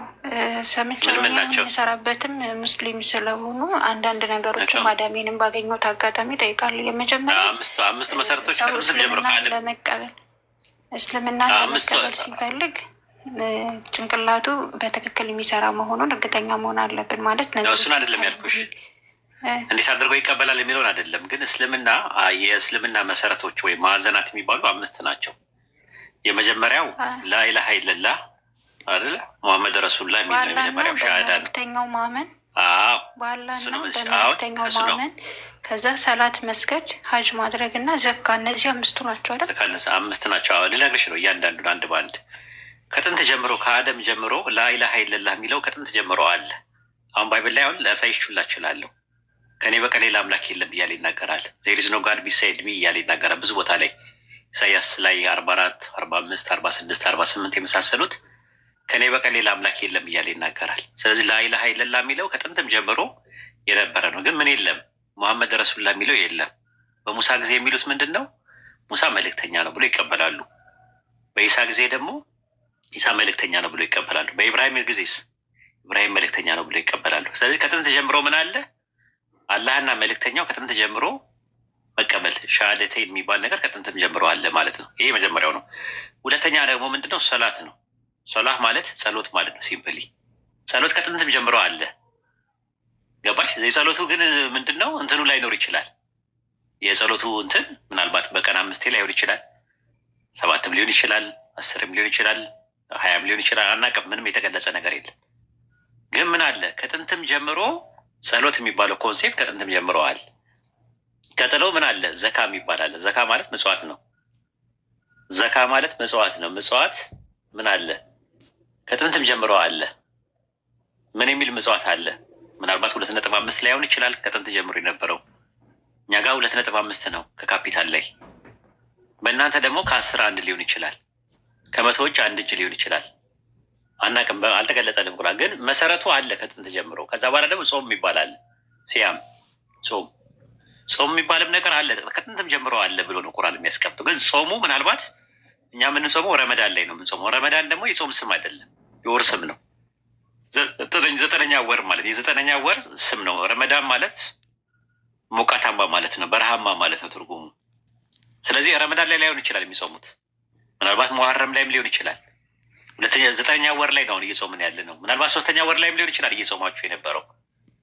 ሰምቻለሁ። የምሰራበትም ሙስሊም ስለሆኑ አንዳንድ ነገሮች ማዳሜንም ባገኘሁት አጋጣሚ ጠይቃለሁ። የመጀመሪያ 5 መሰረቶች ከጥንት ጀምሮ ለመቀበል እስልምና ለመቀበል ሲፈልግ ጭንቅላቱ በትክክል የሚሰራ መሆኑን እርግጠኛ መሆን አለብን። ማለት ነው እሱን አይደለም ያልኩሽ፣ እንዴት አድርጎ ይቀበላል የሚለውን አይደለም። ግን እስልምና የእስልምና መሰረቶች ወይም ማዕዘናት የሚባሉ 5 ናቸው። የመጀመሪያው ላኢላሃ ኢለላህ አይደለ? ሙሐመድ ረሱሉላህ የሚለው የመጀመሪያው ሻሃዳ ነው። በመልእክተኛው ማመን፣ በአላህና በመልእክተኛው ማመን፣ ከዛ ሰላት መስገድ፣ ሀጅ ማድረግ እና ዘካ። እነዚህ 5 ናቸው አይደል? 5 ናቸው። ልነግርሽ ነው እያንዳንዱን አንድ በአንድ ከጥንት ጀምሮ ከአደም ጀምሮ ላኢላሃ ኢለላህ የሚለው ከጥንት ጀምሮ አለ። አሁን ባይብል ላይ አሁን ላሳይሽላችሁ እችላለሁ። ከኔ በቀር ሌላ አምላክ የለም እያለ ይናገራል። ዜር ኢዝ ኖ ጋድ ቢሳይድ ሚ እያለ ይናገራል ብዙ ቦታ ላይ። ኢሳያስ ላይ 44 45 46 48 የመሳሰሉት ከኔ በቀር ሌላ አምላክ የለም እያለ ይናገራል። ስለዚህ ላኢላሃ ኢለላህ የሚለው ከጥንትም ጀምሮ የነበረ ነው። ግን ምን የለም ሙሐመድ ረሱሉላህ የሚለው የለም። በሙሳ ጊዜ የሚሉት ምንድን ነው? ሙሳ መልእክተኛ ነው ብሎ ይቀበላሉ። በኢሳ ጊዜ ደግሞ ኢሳ መልእክተኛ ነው ብሎ ይቀበላሉ። በኢብራሂም ጊዜስ ኢብራሂም መልእክተኛ ነው ብሎ ይቀበላሉ። ስለዚህ ከጥንት ጀምሮ ምን አለ? አላህና መልእክተኛው ከጥንት ጀምሮ መቀበል ሻሃደተይን የሚባል ነገር ከጥንትም ጀምሮ አለ ማለት ነው። ይሄ መጀመሪያው ነው። ሁለተኛ ደግሞ ምንድነው? ሶላት ነው። ሶላህ ማለት ጸሎት ማለት ነው። ሲምፕሊ ጸሎት ከጥንትም ጀምሮ አለ። ገባሽ? የጸሎቱ ግን ምንድነው? እንትኑ ላይኖር ይችላል። የጸሎቱ እንትን ምናልባት በቀን 5 ላይሆን ይችላል፣ 7 ሊሆን ይችላል፣ 10 ሊሆን ይችላል፣ 20 ሊሆን ይችላል። አናውቅም። ምንም የተገለጸ ነገር የለም። ግን ምን አለ? ከጥንትም ጀምሮ ጸሎት የሚባለው ኮንሴፕት ከጥንትም ጀምረዋል። ቀጥሎ ምን አለ? ዘካ የሚባል አለ። ዘካ ማለት ምጽዋት ነው። ዘካ ማለት ምጽዋት ነው። ምጽዋት ምን አለ? ከጥንትም ጀምሮ አለ። ምን የሚል ምጽዋት አለ? ምናልባት 2.5 ላይሆን ይችላል ከጥንት ጀምሮ የነበረው። እኛ ጋር 2.5 ነው ከካፒታል ላይ። በእናንተ ደግሞ ከ10 1 ሊሆን ይችላል፣ ከመቶዎች 1 እጅ ሊሆን ይችላል። አናውቅም፣ አልተገለጠልም ቁርአን። ግን መሰረቱ አለ ከጥንት ጀምሮ። ከዛ በኋላ ደግሞ ጾም የሚባል አለ። ሲያም ጾም የሚባልም ነገር አለ ከጥንትም ጀምሮ አለ ብሎ ነው ቁርአን የሚያስቀምጠው። ግን ጾሙ ምናልባት እኛ የምንጾመው ረመዳን ላይ ነው የምንጾመው። ረመዳን ደግሞ የጾም ስም አይደለም፣ የወር ስም ነው። 9ኛ ወር ማለት የ9ኛ ወር ስም ነው። ረመዳን ማለት ሞቃታማ ማለት ነው፣ በረሃማ ማለት ነው ትርጉሙ። ስለዚህ ረመዳን ላይ ላይሆን ይችላል የሚጾሙት፣ ምናልባት ሙሐረም ላይም ሊሆን ይችላል። 9ኛ ወር ላይ ነው እየጾምን ያለ ነው። ምናልባት 3ኛ ወር ላይም ሊሆን ይችላል እየጾማችሁ የነበረው፣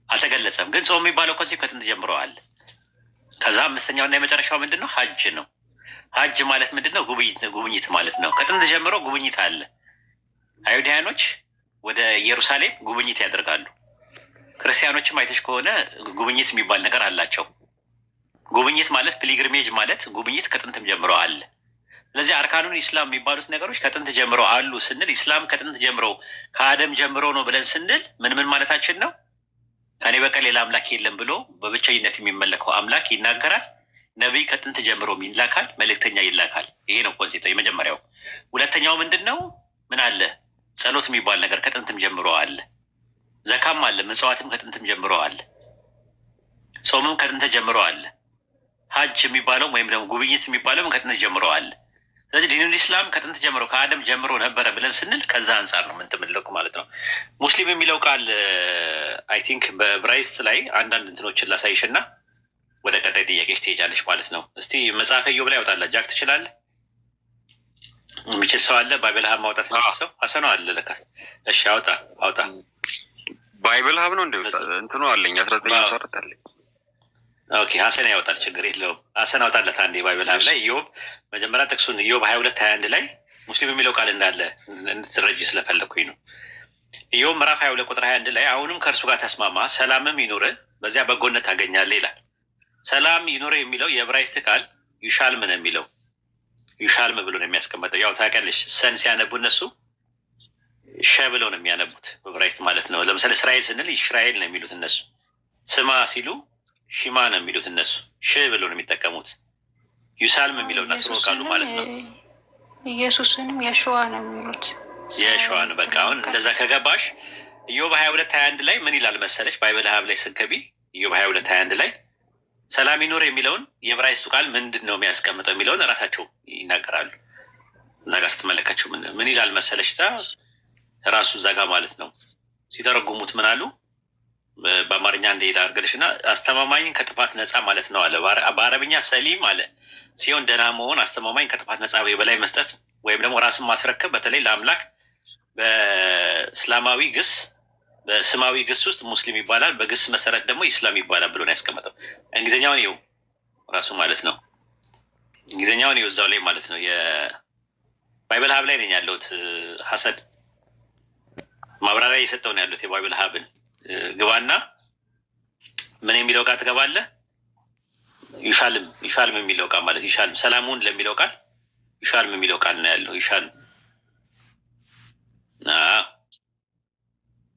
አልተገለጸም። ግን ጾም የሚባለው ኮንሴፕት ከጥንት ጀምሮ አለ። ከዛ 5ኛውና የመጨረሻው ምንድን ነው? ሀጅ ነው። ሀጅ ማለት ምንድን ነው? ጉብኝት ማለት ነው። ከጥንት ጀምሮ ጉብኝት አለ። አይሁዳውያኖች ወደ ኢየሩሳሌም ጉብኝት ያደርጋሉ። ክርስቲያኖችም አይተሽ ከሆነ ጉብኝት የሚባል ነገር አላቸው። ጉብኝት ማለት ፒሊግሪሜጅ ማለት ጉብኝት ከጥንትም ጀምሮ አለ። ስለዚህ አርካኑን ኢስላም የሚባሉት ነገሮች ከጥንት ጀምሮ አሉ ስንል ኢስላም ከጥንት ጀምሮ ከአደም ጀምሮ ነው ብለን ስንል ምን ማለታችን ነው? ከኔ በቀር ሌላ አምላክ የለም ብሎ በብቸኝነት የሚመለከው አምላክ ይናገራል። ነቢይ ከጥንት ጀምሮ ይላካል፣ መልእክተኛ ይላካል። ይሄ ነው ኮንሴፕት የመጀመሪያው። ሁለተኛው ምንድን ነው? ምን አለ? ጸሎት የሚባል ነገር ከጥንትም ጀምሮ አለ። ዘካም አለ፣ ምጽዋትም ከጥንትም ጀምሮ አለ። ጾምም ከጥንት ጀምሮ አለ። ሀጅ የሚባለው ወይም ደግሞ ጉብኝት የሚባለው ከጥንት ጀምሮ አለ። ስለዚህ ዲኑል ኢስላም ከጥንት ጀምሮ ከአደም ጀምሮ ነበረ ብለን ስንል ከዛ አንጻር ነው ምንትምልኩ ማለት ነው። ሙስሊም የሚለው ቃል አይ ቲንክ በዕብራይስጥ ላይ አንዳንድ እንትኖችን ላሳይሽ እና ወደ ቀጣይ ጥያቄዎች ትሄጃለሽ ማለት ነው። እስቲ መጽሐፈ ኢዮብ ላይ ያወጣላ ጃክ ትችላለህ? የሚችል ሰው አለ? ባይብል ሀብ ማውጣት የሚችል ሰው ሀሰኑ አለ ለካ። እሺ አውጣ። ባይብል ሀብ ነው እንደ እንትኑ አለኝ 19 አለኝ። ኦኬ ሀሰን ያወጣል፣ ችግር የለውም። ሀሰን አውጣለት አንዴ ባይብል ሀብ ላይ ኢዮብ መጀመሪያ ጥቅሱን ኢዮብ 22:21 ላይ ሙስሊም የሚለው ቃል እንዳለ እንድትረጂ ስለፈለግኩኝ ነው። ኢዮብ ምዕራፍ 22 ቁጥር 21 ላይ አሁንም ከእርሱ ጋር ተስማማ፣ ሰላምም ይኑር፣ በዚያ በጎነት ታገኛለህ ይላል። ሰላም ይኑር የሚለው የዕብራይስጥ ቃል ዩሻልም ነው የሚለው። ዩሻልም ብሎ ነው የሚያስቀምጠው። ያው ታውቂያለሽ ሰን ሲያነቡ እነሱ ሸ ብለው ነው የሚያነቡት በዕብራይስጥ ማለት ነው። ለምሳሌ እስራኤል ስንል እስራኤል ነው የሚሉት እነሱ። ስማ ሲሉ ሺማ ነው የሚሉት እነሱ። ሽ ብሎ ነው የሚጠቀሙት። ዩሳልም የሚለው እና ስሮ ቃሉ ማለት ነው። ኢየሱስንም የሸዋ ነው የሚሉት። የሸዋ ነው። በቃ አሁን እንደዛ ከገባሽ ኢዮብ 22:21 ላይ ምን ይላል መሰለሽ? ባይብል ሀብ ላይ ስንከቢ ኢዮብ 22:21 ላይ ሰላም ይኖር የሚለውን የዕብራይስጡ ቃል ምንድን ነው የሚያስቀምጠው የሚለውን እራሳቸው ይናገራሉ። እዛ ጋር ስትመለከችው ምን ይላል መሰለሽ? ራሱ እዛ ጋር ማለት ነው ሲተረጉሙት ምን አሉ? በአማርኛ እንደሄድ አድርገልሽ እና አስተማማኝ ከጥፋት ነፃ ማለት ነው አለ። በአረብኛ ሰሊም አለ ሲሆን ደህና መሆን፣ አስተማማኝ ከጥፋት ነፃ የበላይ መስጠት ወይም ደግሞ ራስን ማስረከብ፣ በተለይ ለአምላክ በእስላማዊ ግስ በስማዊ ግስ ውስጥ ሙስሊም ይባላል፣ በግስ መሰረት ደግሞ ኢስላም ይባላል ብሎ ነው ያስቀመጠው። እንግሊዝኛውን ይኸው ራሱ ማለት ነው። እንግሊዝኛውን ይኸው እዛው ላይ ማለት ነው። የባይብል ሀብ ላይ ነኝ ያለሁት። ሀሰን ማብራሪያ እየሰጠው ነው ያሉት የባይብል ሀብን ግባና ምን የሚለው ቃል ትገባለህ? ዩሻልም የሚለው ቃል ማለት ዩሻልም ሰላሙን ለሚለው ቃል ዩሻልም የሚለው ቃል ነው ያለው። ዩሻልም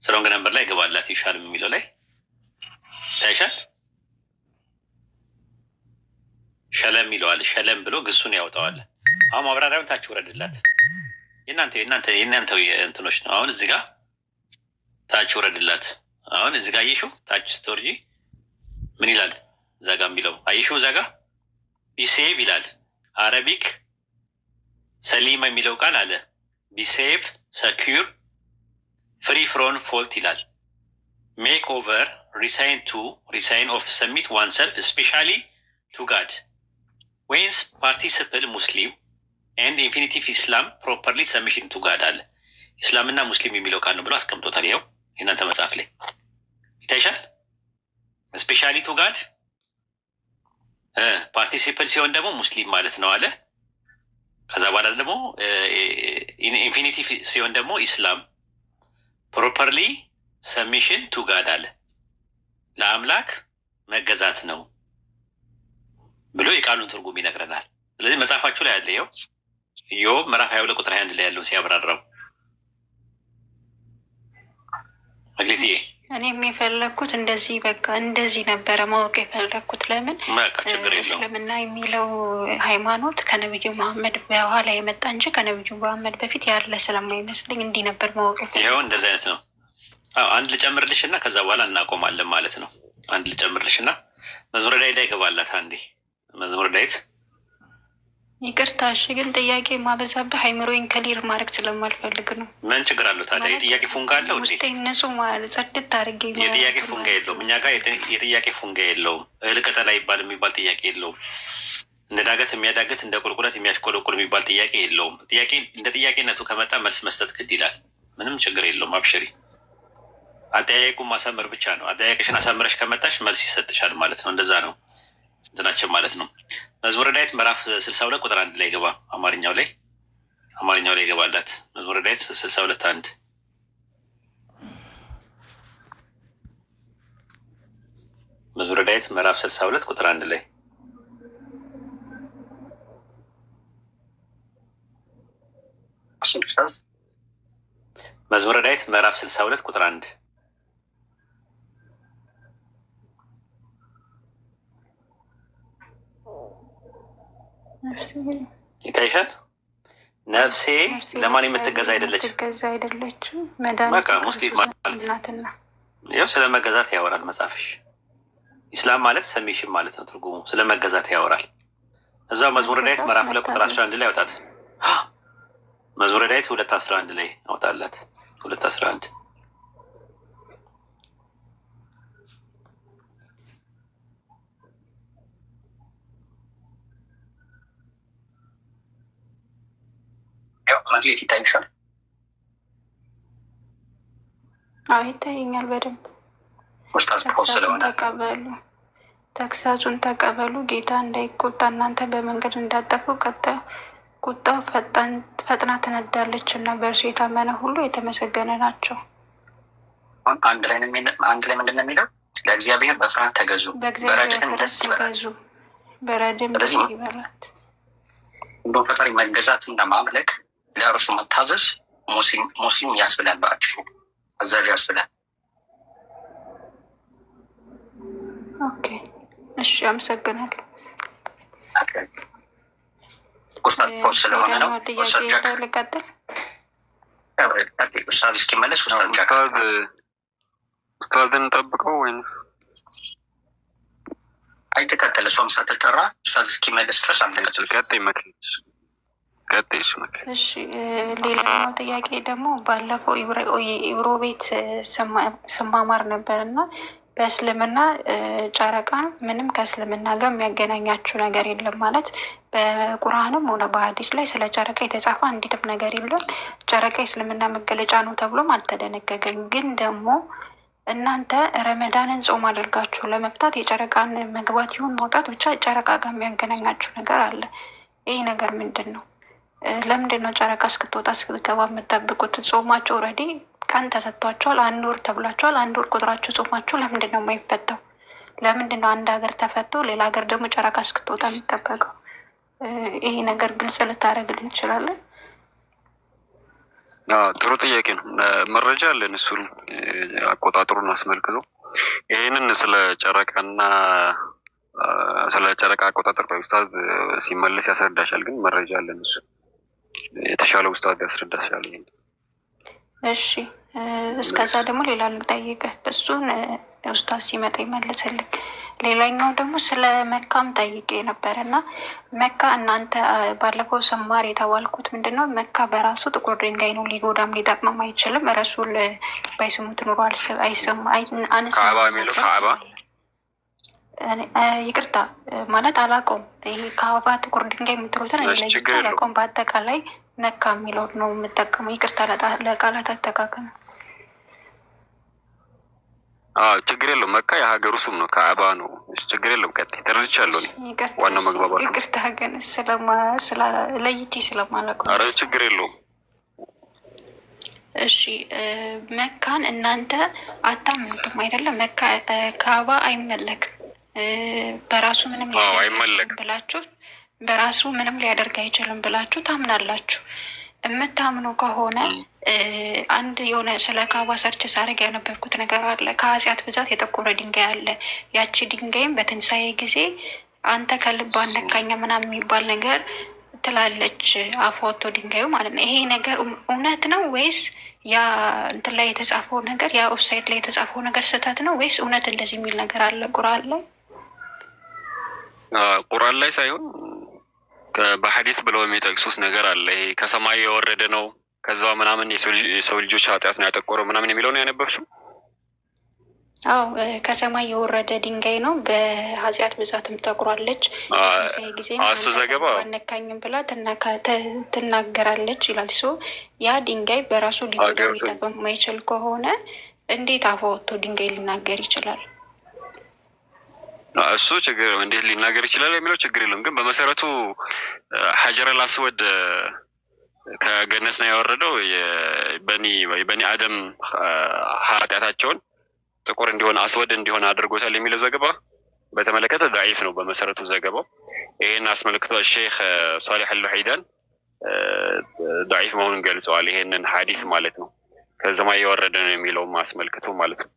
ስትሮንግ ነምበር ላይ ገባላት። ዩሻልም የሚለው ላይ ታይሻል። ሸለም ይለዋል። ሸለም ብሎ ግሱን ያወጣዋል። አሁን ማብራሪያውን ታች ወረድላት። የእናንተው እንትኖች ነው። አሁን እዚህ ጋር ታች ወረድላት። አሁን እዚህ ጋር አየሽው? ታች ስቶርጂ ምን ይላል? እዛ ጋር የሚለው አየሽው? እዛ ጋር ቢሴቭ ይላል። አረቢክ ሰሊማ የሚለው ቃል አለ። ቢሴቭ፣ ሰኪር፣ ፍሪ ፍሮም ፎልት ይላል። ሜክ ኦቨር፣ ሪሳይን ኦፍ፣ ሰሚት ዋን ሰልፍ ስፔሻሊ ቱ ጋድ ዌንስ ፓርቲሲፕል ሙስሊም ኤንድ ኢንፊኒቲቭ ኢስላም ፕሮፐርሊ ሰሚሽን ቱ ጋድ አለ። ኢስላምና ሙስሊም የሚለው ቃል ነው ብሎ አስቀምጦታል። ይኸው የእናንተ መጽሐፍ ላይ ይታይሻል። ስፔሻሊ ቱ ጋድ ፓርቲሲፕል ሲሆን ደግሞ ሙስሊም ማለት ነው አለ። ከዛ በኋላ ደግሞ ኢንፊኒቲቭ ሲሆን ደግሞ ኢስላም ፕሮፐርሊ ሰሚሽን ቱ ጋድ አለ። ለአምላክ መገዛት ነው ብሎ የቃሉን ትርጉም ይነግረናል። ስለዚህ መጽሐፋችሁ ላይ ያለ ይኸው ኢዮብ ምዕራፍ 22 ቁጥር 21 ላይ ያለውን ሲያብራራው መግለጽዬ እኔም የፈለግኩት እንደዚህ በቃ እንደዚህ ነበረ ማወቅ የፈለግኩት። ለምን እስልምና የሚለው ሃይማኖት ከነብዩ መሐመድ በኋላ የመጣ እንጂ ከነብዩ መሐመድ በፊት ያለ ስለማይመስለኝ እንዲህ ነበር ማወቅ የፈለግኩት። ይኸው እንደዚህ አይነት ነው። አንድ ልጨምርልሽ እና ከዛ በኋላ እናቆማለን ማለት ነው። አንድ ልጨምርልሽ እና መዝሙረ ዳዊት ላይ ገባላት። አንዴ መዝሙረ ዳዊት ይቅርታ እሺ፣ ግን ጥያቄ ማበዛብህ አይምሮዬን ክሊር ማድረግ ስለማልፈልግ ነው። ምን ችግር አለው ታዲያ? የጥያቄ ፉንጋ አለው እንዴ? ውስጤ ንጹህ ማለት ጸድት አድርጌ ነው። የጥያቄ ፉንጋ የለውም። እኛ ጋር የጥያቄ ፉንጋ የለውም። እህል ቅጠል አይባል የሚባል ጥያቄ የለውም። እንደ ዳገት የሚያዳገት እንደ ቁልቁለት የሚያሽቆለቁል የሚባል ጥያቄ የለውም። ጥያቄ እንደ ጥያቄነቱ ከመጣ መልስ መስጠት ግድ ይላል። ምንም ችግር የለውም። አብሽሪ። አጠያየቁን ማሳመር ብቻ ነው። አጠያየቅሽን አሳምረሽ ከመጣሽ መልስ ይሰጥሻል ማለት ነው። እንደዛ ነው እንትናችን ማለት ነው። መዝሙረ ዳዊት ምዕራፍ 62 ቁጥር 1 ላይ ገባ። አማርኛው ላይ ገባላት። መዝሙረ ዳዊት 62:1 መዝሙረ ዳዊት ምዕራፍ 62 ቁጥር 1 ላይ መዝሙረ ዳዊት ምዕራፍ 62 ቁጥር 1 ይታይሻል። ነፍሴ ለማን የምትገዛ አይደለችም። በቃ ሙስሊም ማለት ናትና ይኸው ስለ መገዛት ያወራል መጽሐፍሽ። ኢስላም ማለት ሰሚሽን ማለት ነው ትርጉሙ። ስለ መገዛት ያወራል። እዛው መዝሙረ ዳዊት ምዕራፍ 2 ቁጥር 11 ላይ ያወጣል። መዝሙረ ዳዊት 2:11 ላይ ያወጣላት 2:11 መግለጽ ይታይሻል? አዎ ይታየኛል በደንብ። ተቀበሉ፣ ተግሳጹን ተቀበሉ። ጌታ እንዳይቆጣ እናንተ በመንገድ እንዳጠፉ ቁጣው ፈጥና ትነዳለች እና በእርሱ የታመነ ሁሉ የተመሰገነ ናቸው። አንድ ላይ ምንድን ነው የሚለው? ለእግዚአብሔር በፍርሃት ተገዙ፣ በረድኤትም ደስ ይበላችሁ። በረድኤትም ደስ ይበላት። እንደ ፈጣሪ መገዛት እና ማምለክ ለእርሱ መታዘዝ ሙስሊም ያስብላል። በአጭሩ አዛዥ ያስብላል። ኦኬ እሺ፣ አመሰግናለሁ። ኡስታዝ ፖስት ስለሆነ ነው። ልቀጥል? ኡስታዝ እስኪመለስ ኡስታዝን ጠብቀው ወይንስ አይተከተለ? እሷም ሳትጠራ ኡስታዝ እስኪመለስ ድረስ አንተከተል። እሺ፣ ሌላኛው ጥያቄ ደግሞ ባለፈው ኢብሮ ቤት ስማማር ነበር እና በእስልምና ጨረቃን ምንም ከእስልምና ጋር የሚያገናኛችሁ ነገር የለም ማለት በቁርአንም ሆነ በሀዲስ ላይ ስለ ጨረቃ የተጻፈ አንዲትም ነገር የለም። ጨረቃ የእስልምና መገለጫ ነው ተብሎም አልተደነገገም። ግን ደግሞ እናንተ ረመዳንን ጾም አድርጋችሁ ለመፍታት የጨረቃን መግባት ይሁን መውጣት ብቻ ጨረቃ ጋር የሚያገናኛችሁ ነገር አለ። ይህ ነገር ምንድን ነው? ለምንድን ነው ጨረቃ እስክትወጣ እስክትገባ የምጠብቁት? ጾማችሁ ኦልሬዲ ቀን ተሰጥቷቸዋል። 1 ወር ተብላቸዋል። 1 ወር ቁጥራችሁ ጾማችሁ ለምንድን ነው የማይፈታው? ለምንድን ነው አንድ ሀገር ተፈቶ ሌላ ሀገር ደግሞ ጨረቃ እስክትወጣ የሚጠበቀው? ይሄ ነገር ግልጽ ልታደርግልን እንችላለን? ጥሩ ጥያቄ ነው። መረጃ አለን እሱን አቆጣጠሩን አስመልክቶ። ይህንን ስለ ጨረቃና ስለ ጨረቃ አቆጣጠር ኡስታዝ ሲመለስ ያስረዳሻል። ግን መረጃ አለን እሱ የተሻለ ኡስታዝ ያስረዳሻል። እሺ እስከዛ ደግሞ ሌላ ልጠይቅህ፣ እሱን ኡስታዝ ሲመጣ ይመልስልኝ። ሌላኛው ደግሞ ስለ መካም ጠይቄ ነበር እና መካ እናንተ ባለፈው ስማር የተባልኩት ምንድነው መካ በራሱ ጥቁር ድንጋይ ነው፣ ሊጎዳም ሊጠቅመም አይችልም። ረሱል ባይስሙት ኑሮ ካዕባ የሚለው ካዕባ ይቅርታ ማለት አላውቀውም። ይሄ ካዕባ ጥቁር ድንጋይ የምትሉትን ለይቼ አላውቀውም። በአጠቃላይ መካ የሚለው ነው የምጠቀመው። ይቅርታ ለቃላት አጠቃቀም። ችግር የለውም። መካ የሀገሩ ስም ነው፣ ካዕባ ነው። ችግር የለውም። ቀጥይ፣ ተረድቻለሁ። ዋናው መግባባት። ይቅርታ ግን ለይቼ ስለማላውቀው። ኧረ ችግር የለውም። እሺ መካን እናንተ አታምኑትም አይደለም? መካ ካዕባ አይመለክም በራሱ ምንም አይመለክም ብላችሁ በራሱ ምንም ሊያደርግ አይችልም ብላችሁ ታምናላችሁ። የምታምኑ ከሆነ አንድ የሆነ ስለ ካዕባ ሰርች ሳደርግ ያነበብኩት ነገር አለ። ከኃጢአት ብዛት የጠቆረ ድንጋይ አለ። ያቺ ድንጋይም በትንሣኤ ጊዜ አንተ ከልብ አነካኝ ምናምን የሚባል ነገር ትላለች፣ አፍ ወጥቶ ድንጋዩ ማለት ነው። ይሄ ነገር እውነት ነው ወይስ ያ እንትን ላይ የተጻፈው ነገር ያ ኦፍሳይት ላይ የተጻፈው ነገር ስህተት ነው ወይስ እውነት እንደዚህ የሚል ነገር አለ ቁርአን ላይ? ቁርአን ላይ ሳይሆን በሐዲስ ብለው የሚጠቅሱት ነገር አለ። ይሄ ከሰማይ የወረደ ነው ከዛ ምናምን የሰው ልጆች ኃጢአት ነው ያጠቆረው ምናምን የሚለው ነው ያነበብሽው? አዎ ከሰማይ የወረደ ድንጋይ ነው፣ በኃጢአት ብዛትም ጠቁራለች። በትንሣኤ ጊዜ እሱ ዘገባ አነካኝም ብላ ትናገራለች ይላል። ሶ ያ ድንጋይ በራሱ ሊጎዳው ሊጠቅም የማይችል ከሆነ እንዴት አፍ ወጥቶ ድንጋይ ሊናገር ይችላል? እሱ ችግር እንዴት ሊናገር ይችላል የሚለው ችግር የለም። ግን በመሰረቱ ሐጀረል አስወድ ከገነት ነው ያወረደው የበኒ አደም ኃጢአታቸውን ጥቁር እንዲሆን አስወድ እንዲሆን አድርጎታል የሚለው ዘገባ በተመለከተ ضعيف ነው በመሰረቱ ዘገባው። ይሄን አስመልክቶ ሼክ ሷሊህ አልሉሂዳን ضعيف መሆኑን ገልጸዋል። ይሄንን ሐዲስ ማለት ነው ከሰማይ የወረደ ነው የሚለው አስመልክቶ ማለት ነው።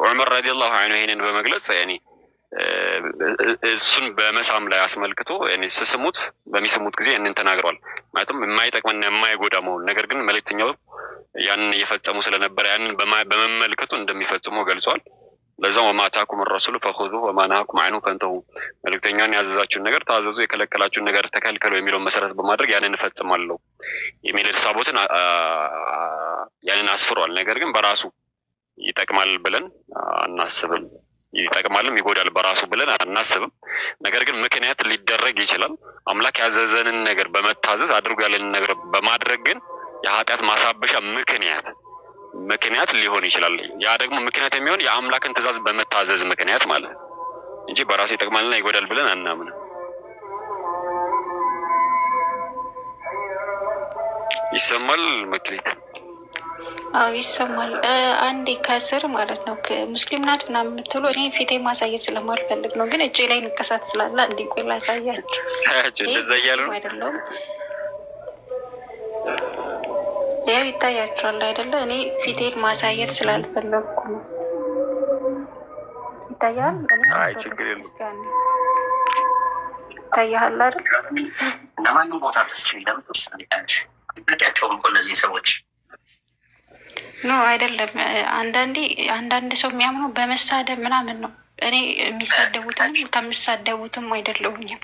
ዑመር ረዲየላሁ ዐንሁ ይሄንን በመግለጽ እሱን በመሳም ላይ አስመልክቶ ስስሙት በሚስሙት ጊዜ እንን ተናግረዋል። ማለትም የማይጠቅምና የማይጎዳ መሆኑ ነገር ግን መልእክተኛው ያንን እየፈጸሙ ስለነበረ ያንን በመመልከቱ እንደሚፈጽሙ ገልጿል። ለዛው ወማታኩም الرسول فخذوه وما نهاكم عنه فانتهوا መልእክተኛውን ያዘዛችሁን ነገር ታዘዙ፣ የከለከላችሁን ነገር ተከልከሉ የሚለውን መሰረት በማድረግ ያንን እፈጽማለሁ የሚል ተሳቦትን ያንን አስፍሯል። ነገር ግን በራሱ ይጠቅማል ብለን አናስብም። ይጠቅማልም ይጎዳል በራሱ ብለን አናስብም። ነገር ግን ምክንያት ሊደረግ ይችላል። አምላክ ያዘዘንን ነገር በመታዘዝ አድርጎ ያለንን ነገር በማድረግ ግን የኃጢአት ማሳበሻ ምክንያት ሊሆን ይችላል። ያ ደግሞ ምክንያት የሚሆን የአምላክን ትእዛዝ በመታዘዝ ምክንያት ማለት ነው እንጂ በራሱ ይጠቅማልና ይጎዳል ብለን አናምንም። ይሰማል መክሊት? አዎ ይሰማል። አንዴ ከስር ማለት ነው ሙስሊም ናት ምናምን የምትሉ እኔ ፊቴ ማሳየት ስለማልፈልግ ነው፣ ግን እጄ ላይ ንቅሳት ስላለ እንዲቆይ ላሳያችሁ። እንደዛ እያሉ ነው አይደለም? ያው ይታያችኋል አይደለ? እኔ ፊቴን ማሳየት ስላልፈለግኩ ነው። ይታያል? አይ ችግር የለም። ይታያል አይደል? ለማንም ቦታ ተስችል ለምትወስዳለች ያቸውም እኮ እነዚህ ሰዎች ኖ አይደለም። አንዳንድ ሰው የሚያምነው በመሳደብ ምናምን ነው። እኔ የሚሳደቡትም ከሚሳደቡትም አይደለሁኝም።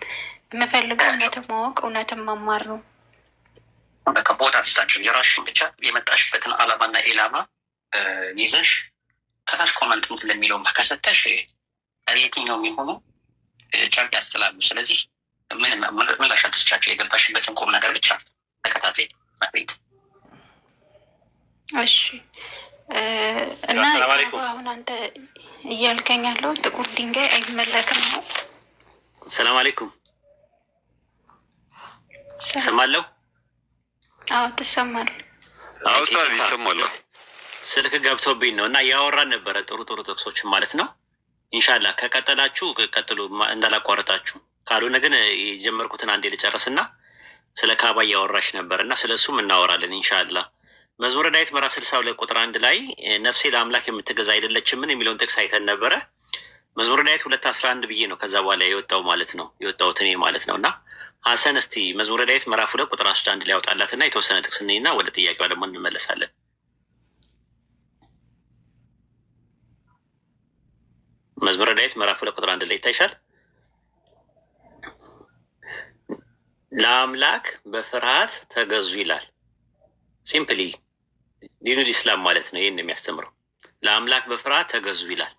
የምፈልገው እውነትን ማወቅ እውነትን መማር ነው። በቃ ቦታ ትስታቸው የራስሽን ብቻ የመጣሽበትን አላማና ኢላማ ይዘሽ ከታች ኮመንት እንትን ለሚለውን ከሰጠሽ የትኛውም የሆኑ ጨርቅ ያስጥላሉ። ስለዚህ ምላሽ አትስጫቸው። የገባሽበትን ቁም ነገር ብቻ ተከታታይ ቤት እሺ። እና አሁን አንተ እያልከኝ ያለው ጥቁር ድንጋይ አይመለክም ነው? ሰላም አለይኩም። ሰማለሁ? አዎ ትሰማለህ? አዎ ኡስታዝ ይሰማል። ስልክ ገብቶብኝ ነው እና ያወራን ነበረ ጥሩ ጥቅሶችን ማለት ነው። ኢንሻአላህ ከቀጠላችሁ ቀጥሉ እንዳላቋረጣችሁ፣ ካልሆነ ግን የጀመርኩትን አንዴ ልጨርስና ስለ ካዕባ እያወራሽ ነበርና ስለሱም እናወራለን ኢንሻአላህ። መዝሙረ ዳዊት ምዕራፍ 62 ቁጥር 1 ላይ ነፍሴ ለአምላክ የምትገዛ አይደለችምን የሚለውን ጥቅስ አይተን ነበረ። መዝሙረ ዳዊት 2:11 ብዬ ነው ከዛ በኋላ የወጣው ማለት ነው የወጣሁት እኔ ማለት ነው። እና ሀሰን እስቲ መዝሙረ ዳዊት ምዕራፍ 2 ቁጥር 11 ላይ ያወጣላት እና የተወሰነ ጥቅስ እና ወደ ጥያቄዋ ደግሞ እንመለሳለን። መዝሙረ ዳዊት ምዕራፍ 2 ቁጥር 1 ላይ ይታይሻል። ለአምላክ በፍርሃት ተገዙ ይላል። ሲምፕሊ ዲኑል ኢስላም ማለት ነው ይህን የሚያስተምረው። ለአምላክ በፍርሃት ተገዙ ይላል።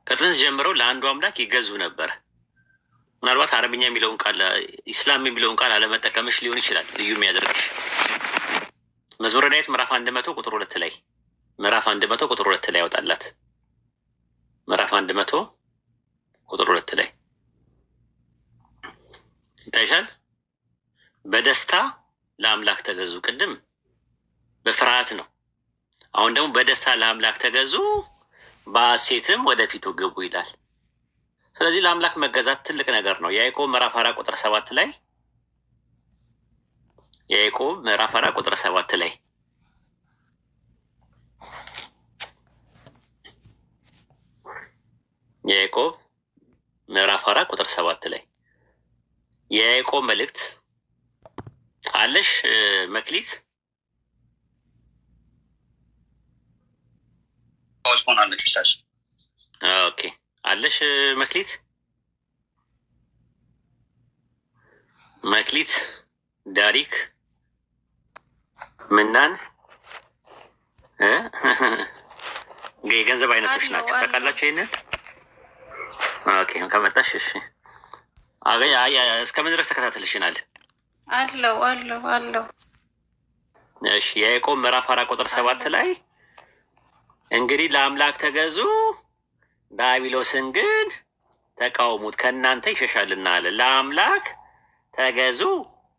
ከጥንት ጀምረው ለአንዱ አምላክ ይገዙ ነበር። ምናልባት አረብኛ የሚለውን ቃል ኢስላም የሚለውን ቃል አለመጠቀምሽ ሊሆን ይችላል ልዩ የሚያደርግሽ። መዝሙረ ዳዊት ምዕራፍ 100 ቁጥር 2 ላይ ምዕራፍ 100 ቁጥር 2 ላይ ያወጣላት። ምዕራፍ 100 ቁጥር 2 ላይ ይታይሻል። በደስታ ለአምላክ ተገዙ። ቅድም በፍርሃት ነው። አሁን ደግሞ በደስታ ለአምላክ ተገዙ፣ በሐሴትም ወደፊቱ ግቡ ይላል። ስለዚህ ለአምላክ መገዛት ትልቅ ነገር ነው። ያዕቆብ ምዕራፍ 4 ቁጥር 7 ላይ ያዕቆብ ምዕራፍ 4 ቁጥር 7 ላይ ያዕቆብ ምዕራፍ 4 ቁጥር 7 ላይ የያዕቆብ መልእክት አለሽ መክሊት ኦኬ አለሽ መክሊት ዳሪክ ምናን የገንዘብ አይነቶች ናቸው። ታውቃላችሁ ይሄንን? ኦኬ ከመጣሽ እሺ። እስከምን ድረስ ተከታተልሽናል? አለው። እሺ የያዕቆብ ምዕራፍ 4 ቁጥር 7 ላይ እንግዲህ ለአምላክ ተገዙ፣ ዲያብሎስን ግን ተቃውሙት ከእናንተ ይሸሻልና አለ። ለአምላክ ተገዙ፣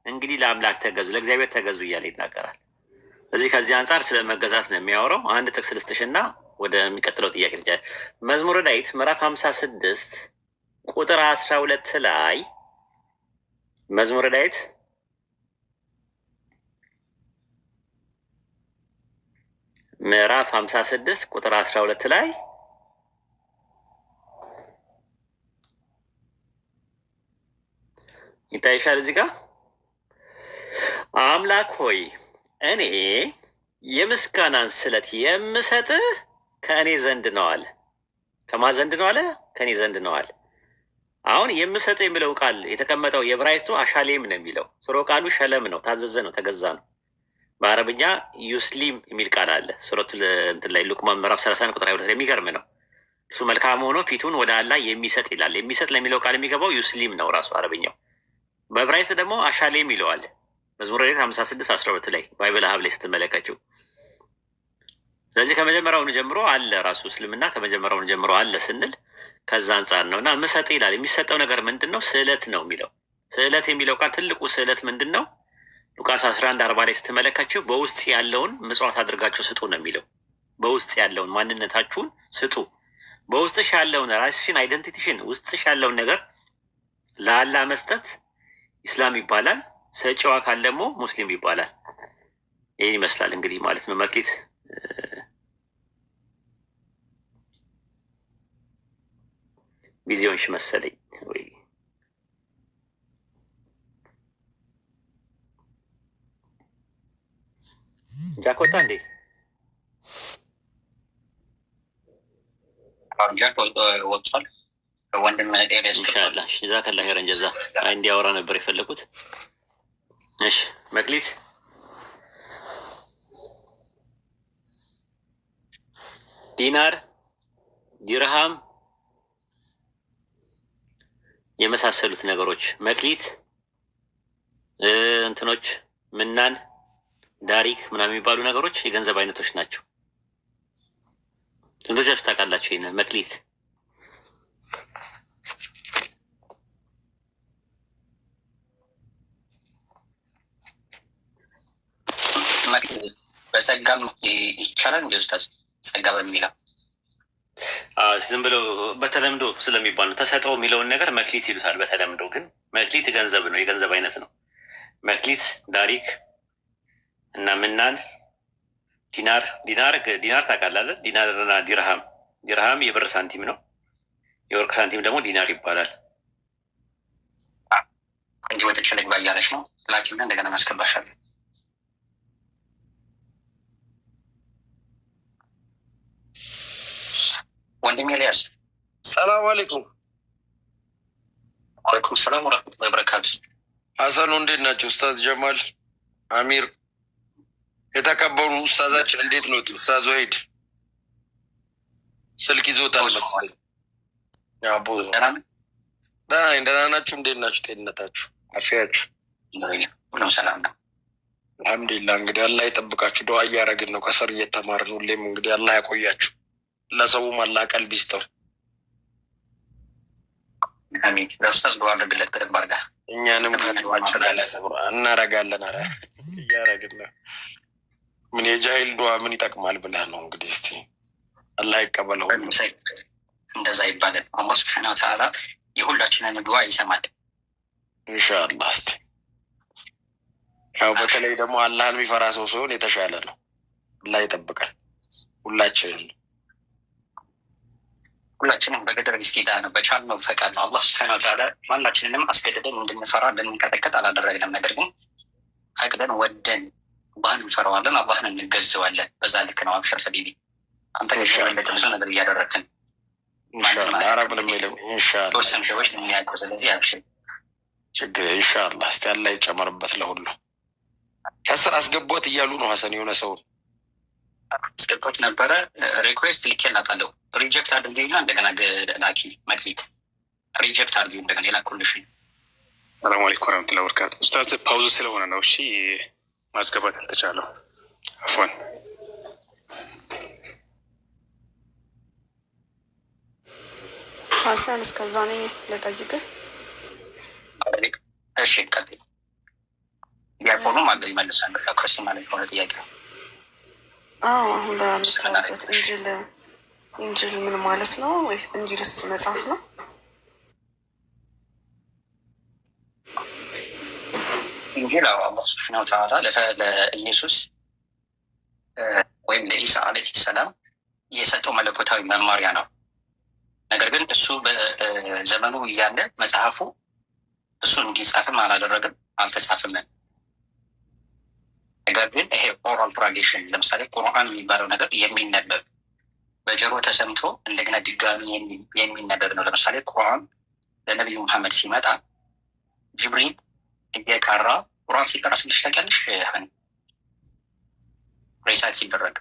እንግዲህ ለአምላክ ተገዙ፣ ለእግዚአብሔር ተገዙ እያለ ይናገራል። ስለዚህ ከዚህ አንጻር ስለ መገዛት ነው የሚያወራው። አንድ ጥቅስ ልስጥሽና ወደሚቀጥለው ጥያቄ ትችያለሽ። መዝሙረ ዳዊት ምዕራፍ 56 ቁጥር 12 ላይ መዝሙረ ዳዊት ምዕራፍ 56 ቁጥር 12 ላይ ይታይሻል። እዚህ ጋር አምላክ ሆይ እኔ የምስጋናን ስለት የምሰጥህ ከእኔ ዘንድ ነው አለ። ከማን ዘንድ ነው አለ? ከእኔ ዘንድ ነው አለ። አሁን የምሰጥ የሚለው ቃል የተቀመጠው የዕብራይስጡ አሻሌም ነው የሚለው። ስሮ ቃሉ ሸለም ነው፣ ታዘዘ ነው፣ ተገዛ ነው። በአረብኛ ዩስሊም የሚል ቃል አለ። ሱረቱ እንትን ላይ ሉቅማን ምዕራፍ 31 ቁጥር 22 የሚገርም ነው። እሱ መልካም ሆኖ ፊቱን ወደ አላህ የሚሰጥ ይላል። የሚሰጥ ለሚለው ቃል የሚገባው ዩስሊም ነው ራሱ አረብኛው። በዕብራይስጥ ደግሞ አሻሌም ይለዋል። መዝሙረ ዳዊት 56:12 ላይ ባይብል ሀብ ላይ ስትመለከችው። ስለዚህ ከመጀመሪያውኑ ጀምሮ አለ ራሱ እስልምና ከመጀመሪያውኑ ጀምሮ አለ ስንል ከዛ አንጻር ነው። እና ምሰጥ ይላል። የሚሰጠው ነገር ምንድን ነው? ስዕለት ነው የሚለው። ስዕለት የሚለው ቃል ትልቁ ስዕለት ምንድን ነው? ሉቃስ 11:40 ላይ ስትመለከችው በውስጥ ያለውን ምጽዋት አድርጋችሁ ስጡ ነው የሚለው። በውስጥ ያለውን ማንነታችሁን ስጡ። በውስጥሽ ያለውን ራስሽን፣ አይደንቲቲሽን፣ ውስጥሽ ያለውን ነገር ለአላህ መስጠት ኢስላም ይባላል። ሰጪው አካል ደግሞ ሙስሊም ይባላል። ይህን ይመስላል እንግዲህ ማለት ነው። መክሊት ቪዚዮንሽ መሰለኝ ወይ ጃኮታ እንዴ? ጃክ ወጥቷል። ወንድም ኤልያስ ኢንሻአላህ ጀዛከላ ኸይረን ጀዛ እንዲያወራ ነበር የፈለኩት። እሺ መክሊት ዲናር፣ ዲርሃም የመሳሰሉት ነገሮች መክሊት እንትኖች ምናን ዳሪክ ምናምን የሚባሉ ነገሮች የገንዘብ አይነቶች ናቸው። ስንቶቻችሁ ታውቃላችሁ ይሄንን መክሊት? በጸጋም ይቻላል እንደ ኡስታዝ ጸጋ በሚለው ዝም ብለው በተለምዶ ስለሚባል ነው። ተሰጠው የሚለውን ነገር መክሊት ይሉታል በተለምዶ። ግን መክሊት ገንዘብ ነው፣ የገንዘብ አይነት ነው። መክሊት፣ ዳሪክ እና ምናን፣ ዲናር ታውቃለህ? ዲናር እና ዲርሃም የብር ሳንቲም ነው። የወርቅ ሳንቲም ደግሞ ዲናር ይባላል። እንዲህ ወጥቼ ልግባ እያለች ነው። ላኪና እንደገና ማስገባሻል። ወንድም ኤልያስ ሰላም አለይኩም። ዋለይኩም ሰላም ወረህመቱላሂ ወበረካቱ። ሀሰኑ እንዴት ናቸው? ኡስታዝ ጀማል አሚር የተከበሩ ኡስታዛችን እንዴት ነው? ኡስታዝ ወሂድ ስልክ ይዞታል መሰለኝ። ደህና ናችሁ? እንዴት ናችሁ? ጤንነታችሁ አፊያችሁ? ሁሉም ሰላም ነው አልሐምዱሊላህ። እንግዲህ አላህ ይጠብቃችሁ። ዱዓ እያደረግን ነው ከስር እየተማርን ሁሌም። እንግዲህ አላህ ያቆያችሁ፣ ለሰውም አላህ ቀልብ ይስጠው። አሚን። ለኡስታዝ ዱዓ አድርግለት በደንብ አድርጋ። እኛንም ከትዋችን እናረጋለን። አረ እያደረግን ነው። ምን የጃሂል ዱዓ ምን ይጠቅማል ብለህ ነው እንግዲህ። እስቲ አላህ ይቀበለው። እንደዛ ይባላል። አላህ ስብሐነ ወተዓላ የሁላችንን ዱዓ ይሰማል ኢንሻአላህ። እስቲ ያው በተለይ ደግሞ አላህን የሚፈራ ሰው ሲሆን የተሻለ ነው። አላህ ይጠብቃል ሁላችንም በገደር ጊዜታ ነው በቻልነው ፈቃድ ነው። አላህ ስብሐነ ወተዓላ ማናችንንም አስገድደን እንድንፈራ እንድንቀጠቀጥ አላደረግንም። ነገር ግን ፈቅደን ወደን አላህን እንፈራዋለን፣ አላህን እንገዘዋለን። በዛ ልክ ነው። አብሽር ሀቢቢ፣ አንተ ከሸበለደ ብዙ ነገር እያደረግን ተወሰኑ ሰዎች የሚያውቁ። ስለዚህ አብሽር ችግር ኢንሻአላህ። እስቲ አላህ ይጨመርበት ለሁሉ። ከስር አስገቧት እያሉ ነው ሀሰን። የሆነ ሰው አስገቧት ነበረ። ሪኩዌስት ልኬላታለሁ። ሪጀክት አድርገኝና እንደገና ላኪ መክሊት ሪጀክት አድርጊው እንደገና የላኩልሽ። ሰላም አለይኩም ወረህመቱላሂ ወበረካቱ። ኡስታዝ ፓውዝ ስለሆነ ነው እሺ ማስገባት ያልተቻለው። አፎን ሀሰን እስከዛ እኔ ልጠይቅህ። እሺ ቀጥይ። ዲያቆኑም አለ ይመልሳል። ክርስቲያን ማለት ሆነ ጥያቄ ነው። አሁን በምታወበት እንጅል ምን ማለት ነው? ወይስ እንጅልስ መጽሐፍ ነው? እንጅል አላህ ሱብሓነሁ ወተዓላ ለኢየሱስ ወይም ለኢሳ ዓለይሂ ሰላም የሰጠው መለኮታዊ መማሪያ ነው። ነገር ግን እሱ በዘመኑ እያለ መጽሐፉ እሱ እንዲጻፍም አላደረግም፣ አልተጻፍም። ነገር ግን ይሄ ኦራል ትራዲሽን ለምሳሌ ቁርአን የሚባለው ነገር የሚነበብ በጆሮ ተሰምቶ እንደገና ድጋሚ የሚነበብ ነው። ለምሳሌ ቁርአን ለነቢዩ መሐመድ ሲመጣ ጅብሪል እየቀራ ቁርአን ሲቀራ ስልሽ ታውቂያለሽ? ሬሳይት ሲደረግ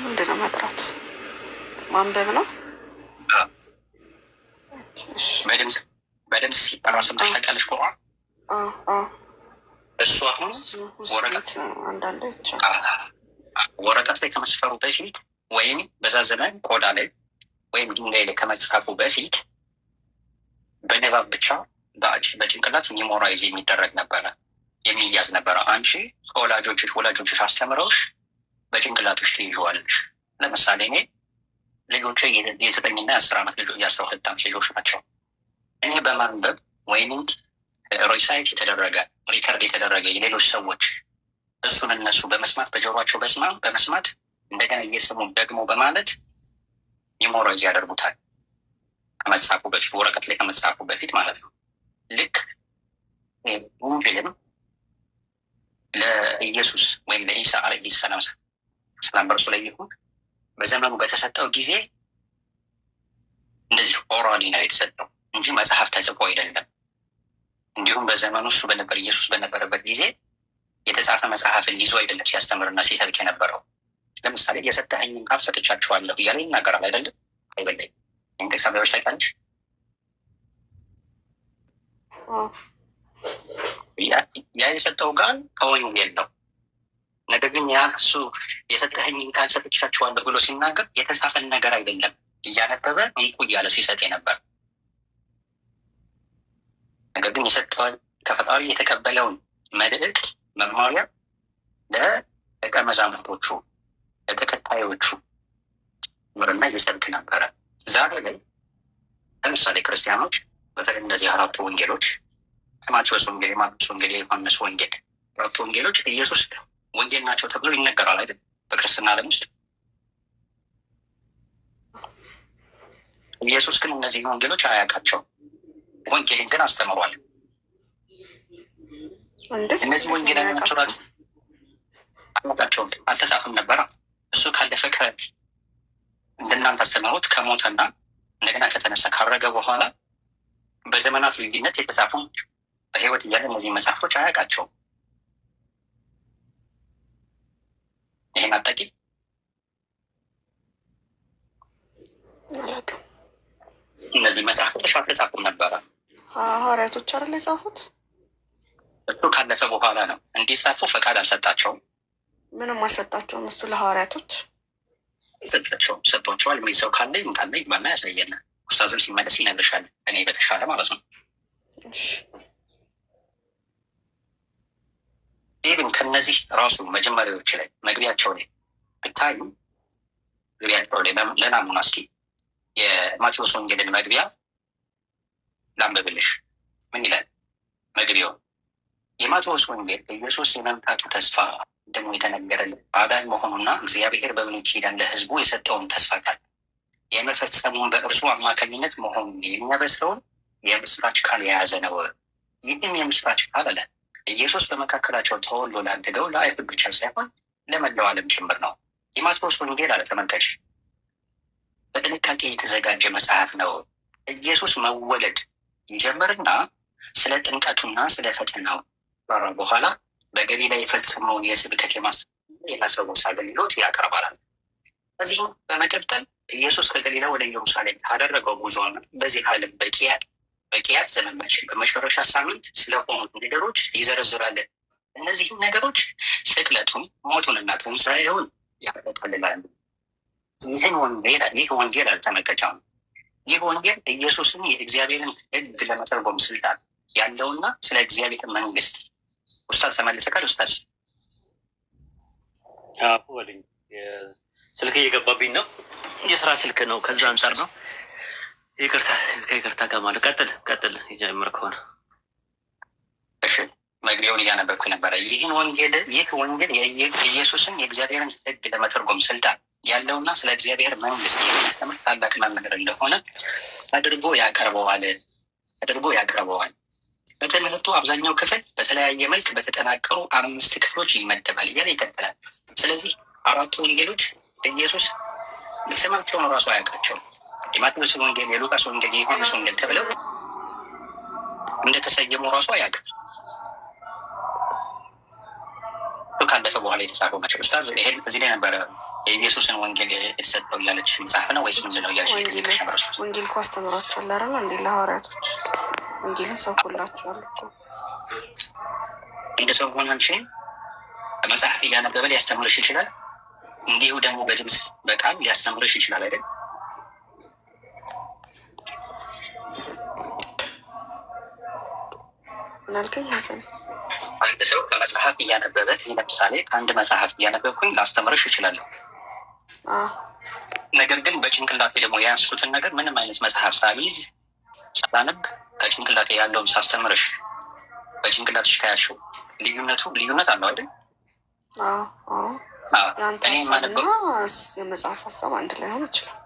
ምንድነው? መቅራት ማንበብ ነው። በድምፅ ሲቀራ ስልሽ ታውቂያለሽ? ቁርአን እሱ አሁን ወረቀት ላይ ከመስፈሩ በፊት ወይም በዛ ዘመን ቆዳ ላይ ወይም ድንጋይ ላይ ከመጻፉ በፊት በንባብ ብቻ በጭንቅላት ሜሞራይዝ የሚደረግ ነበረ፣ የሚያዝ ነበረ። አንቺ ወላጆችሽ አስተምረውሽ በጭንቅላትሽ ትይዘዋለሽ። ለምሳሌ እኔ ልጆቼ የ9ና የ10 ዓመት የ12 ዓመት ልጆች ናቸው። እኔ በማንበብ ወይም ሪሳይት የተደረገ ሪከርድ የተደረገ የሌሎች ሰዎች እሱን እነሱ በመስማት በጆሯቸው በመስማት እንደገና እየሰሙ ደግሞ በማለት ሜሞራይዝ ያደርጉታል። ከመጻፉ በፊት ወረቀት ላይ ከመጻፉ በፊት ማለት ነው። ልክ ወንጌልም ለኢየሱስ ወይም ለኢሳ ዓለይሂ ሰላም በእርሱ ላይ ይሁን በዘመኑ በተሰጠው ጊዜ እንደዚህ ኦራሊ ነው የተሰጠው እንጂ መጽሐፍ ተጽፎ አይደለም። እንዲሁም በዘመኑ እሱ ኢየሱስ በነበረበት ጊዜ የተጻፈ መጽሐፍን ይዞ አይደለም ሲያስተምርና ሲሰብክ የነበረው። ለምሳሌ የሰጠኸኝን ቃል ሰጥቻችኋለሁ እያለ ይናገራል አይደለም? አይበለኝ ኢንቴክሳቢዎች ታውቂያለሽ? ያ የሰጠው ቃል ከወንጌል ነው። ነገር ግን ያ እሱ የሰጠኸኝን ቃል ሰጥቻችኋለሁ ብሎ ሲናገር የተጻፈን ነገር አይደለም እያነበበ እንቁ እያለ ሲሰጥ ነበር። ነገር ግን የሰጠውን ከፈጣሪ የተቀበለውን መልእክት መማሪያ ለደቀ መዛሙርቶቹ ለተከታዮቹ ምርና ይሰብክ ነበረ። ዛሬ ላይ ለምሳሌ ክርስቲያኖች በተለይ እነዚህ 4 ወንጌሎች ማቴዎስ ወንጌል፣ የማርቆስ ወንጌል፣ የዮሐንስ ወንጌል 4 ወንጌሎች ኢየሱስ ወንጌል ናቸው ተብሎ ይነገራል አይደል? በክርስትና ዓለም ውስጥ ኢየሱስ ግን እነዚህን ወንጌሎች አያውቃቸውም። ወንጌልን ግን አስተምሯል። እነዚህ ወንጌል ናቸው አያውቃቸውም፣ አልተጻፈም ነበረ። እሱ ካለፈ እንደናንተ አስተምሮት ከሞተና እንደገና ከተነሳ ካረገ በኋላ በዘመናት ልዩነት የተጻፉ በህይወት እያለ እነዚህ መጽሐፍቶች አያውቃቸውም። ይህን አጣቂ እነዚህ መጽሐፍቶች አልተጻፉም ነበረ። ሐዋርያቶች አይደል የጻፉት? እሱ ካለፈ በኋላ ነው እንዲጻፉ ፈቃድ አልሰጣቸውም። ምንም አልሰጣቸውም። እሱ ለሐዋርያቶች ሰጥቷቸዋል። የሚል ሰው ካለ ይምጣና ይግባና ያሳየናል። ኡስታዝም ሲመለስ ይነግርሻል፣ እኔ በተሻለ ማለት ነው። ኢብን ከነዚህ ራሱ መጀመሪያዎች ላይ መግቢያቸው ላይ ብታዩ መግቢያቸው ላይ ለናሙና እስኪ የማቴዎስ ወንጌልን መግቢያ ላንብብልሽ። ምን ይላል መግቢያው? የማቴዎስ ወንጌል ኢየሱስ የመምጣቱ ተስፋ ደግሞ የተነገረለት አዳኝ መሆኑና እግዚአብሔር በብሉይ ኪዳን ለሕዝቡ የሰጠውን ተስፋ ቃል የመፈጸሙን በእርሱ አማካኝነት መሆኑን የሚያበስረውን የምስራች ቃል የያዘ ነው። ይህም የምስራች ቃል አለ ኢየሱስ በመካከላቸው ተወልዶ ላደገው ለአይሁድ ብቻ ሳይሆን ለመላው ዓለም ጭምር ነው። የማቴዎስ ወንጌል አለ ተመልከች፣ በጥንቃቄ የተዘጋጀ መጽሐፍ ነው። ኢየሱስ መወለድ ይጀምርና ስለ ጥምቀቱና ስለ ፈተናው ባራ በኋላ በገሊላ የፈጸመውን የስብከት የማስፈወስ አገልግሎት ያቀርባል። ከዚህም በመቀጠል ኢየሱስ ከገሊላ ወደ ኢየሩሳሌም ካደረገው ጉዞና በዚህ ዓለም በቂያት ዘመን በመጨረሻ ሳምንት ስለሆኑት ነገሮች ይዘረዝራለን። እነዚህም ነገሮች ስቅለቱን፣ ሞቱንና ትንሣኤውን ያጠቃልላሉ። ይህ ወንጌል አልተመለከተም። ይህ ወንጌል ኢየሱስን የእግዚአብሔርን ሕግ ለመተርጎም ስልጣን ያለውና ስለ እግዚአብሔር መንግስት ኡስታዝ ተመልሰ ቃል ኡስታዝ ወልኝ ስልክ እየገባብኝ ነው። የስራ ስልክ ነው። ከዛ አንጻር ነው። ይቅርታ ከማለት ቀጥል ይጀምር ከሆነ እሺ። መግቢያውን እያነበብኩ ነበረ። ይህ ወንጌል የኢየሱስን የእግዚአብሔርን ሕግ ለመተርጎም ስልጣን ያለውና ስለ እግዚአብሔር መንግስት የሚያስተምር ታላቅ መምህር እንደሆነ አድርጎ ያቀርበዋል። በትምህርቱ አብዛኛው ክፍል በተለያየ መልክ በተጠናቀሩ 5 ክፍሎች ይመደባል እያለ ይቀጥላል። ስለዚህ 4 ወንጌሎች ኢየሱስ ስማቸውን ራሱ አያውቃቸውም። የማቴዎስ ወንጌል፣ የሉቃስ ወንጌል፣ የዮሐንስ ወንጌል ተብለው እንደተሰየሙ ራሱ አያውቅም። ካለፈ በኋላ የተጻፈው ናቸው። ኡስታዝ ይሄን እዚህ ላይ ነበረ የኢየሱስን ወንጌል የተሰጠው እያለች መጽሐፍ ነው ወይስ ምንድን ነው እያለች ጠየቀች ነበር። ወንጌል እኮ አስተምሯቸዋል አይደል እንዴ? ለሐዋርያቶች ወንጌልን ሰብኮላቸዋል እኮ። እንደ ሰው ሆነ አንቺ መጽሐፍ እያነበበ ሊያስተምርሽ ይችላል። እንዲሁ ደግሞ በድምፅ በቃል ሊያስተምርሽ ይችላል አይደል? ምናልከኝ ሀሰን? አንድ ሰው ከመጽሐፍ እያነበበ ለምሳሌ ከአንድ መጽሐፍ እያነበብኩኝ ላስተምርሽ ይችላለሁ። ነገር ግን በጭንቅላቴ ደግሞ የያዝኩትን ነገር ምንም አይነት መጽሐፍ ሳልይዝ ሳላነብ ከጭንቅላቴ ያለውን ሳስተምርሽ በጭንቅላትሽ ከያዝሽው ልዩነት አለው አይደል? የአንተ ሀሳብና የመጽሐፍ ሀሳብ አንድ ላይ ሆን ይችላል።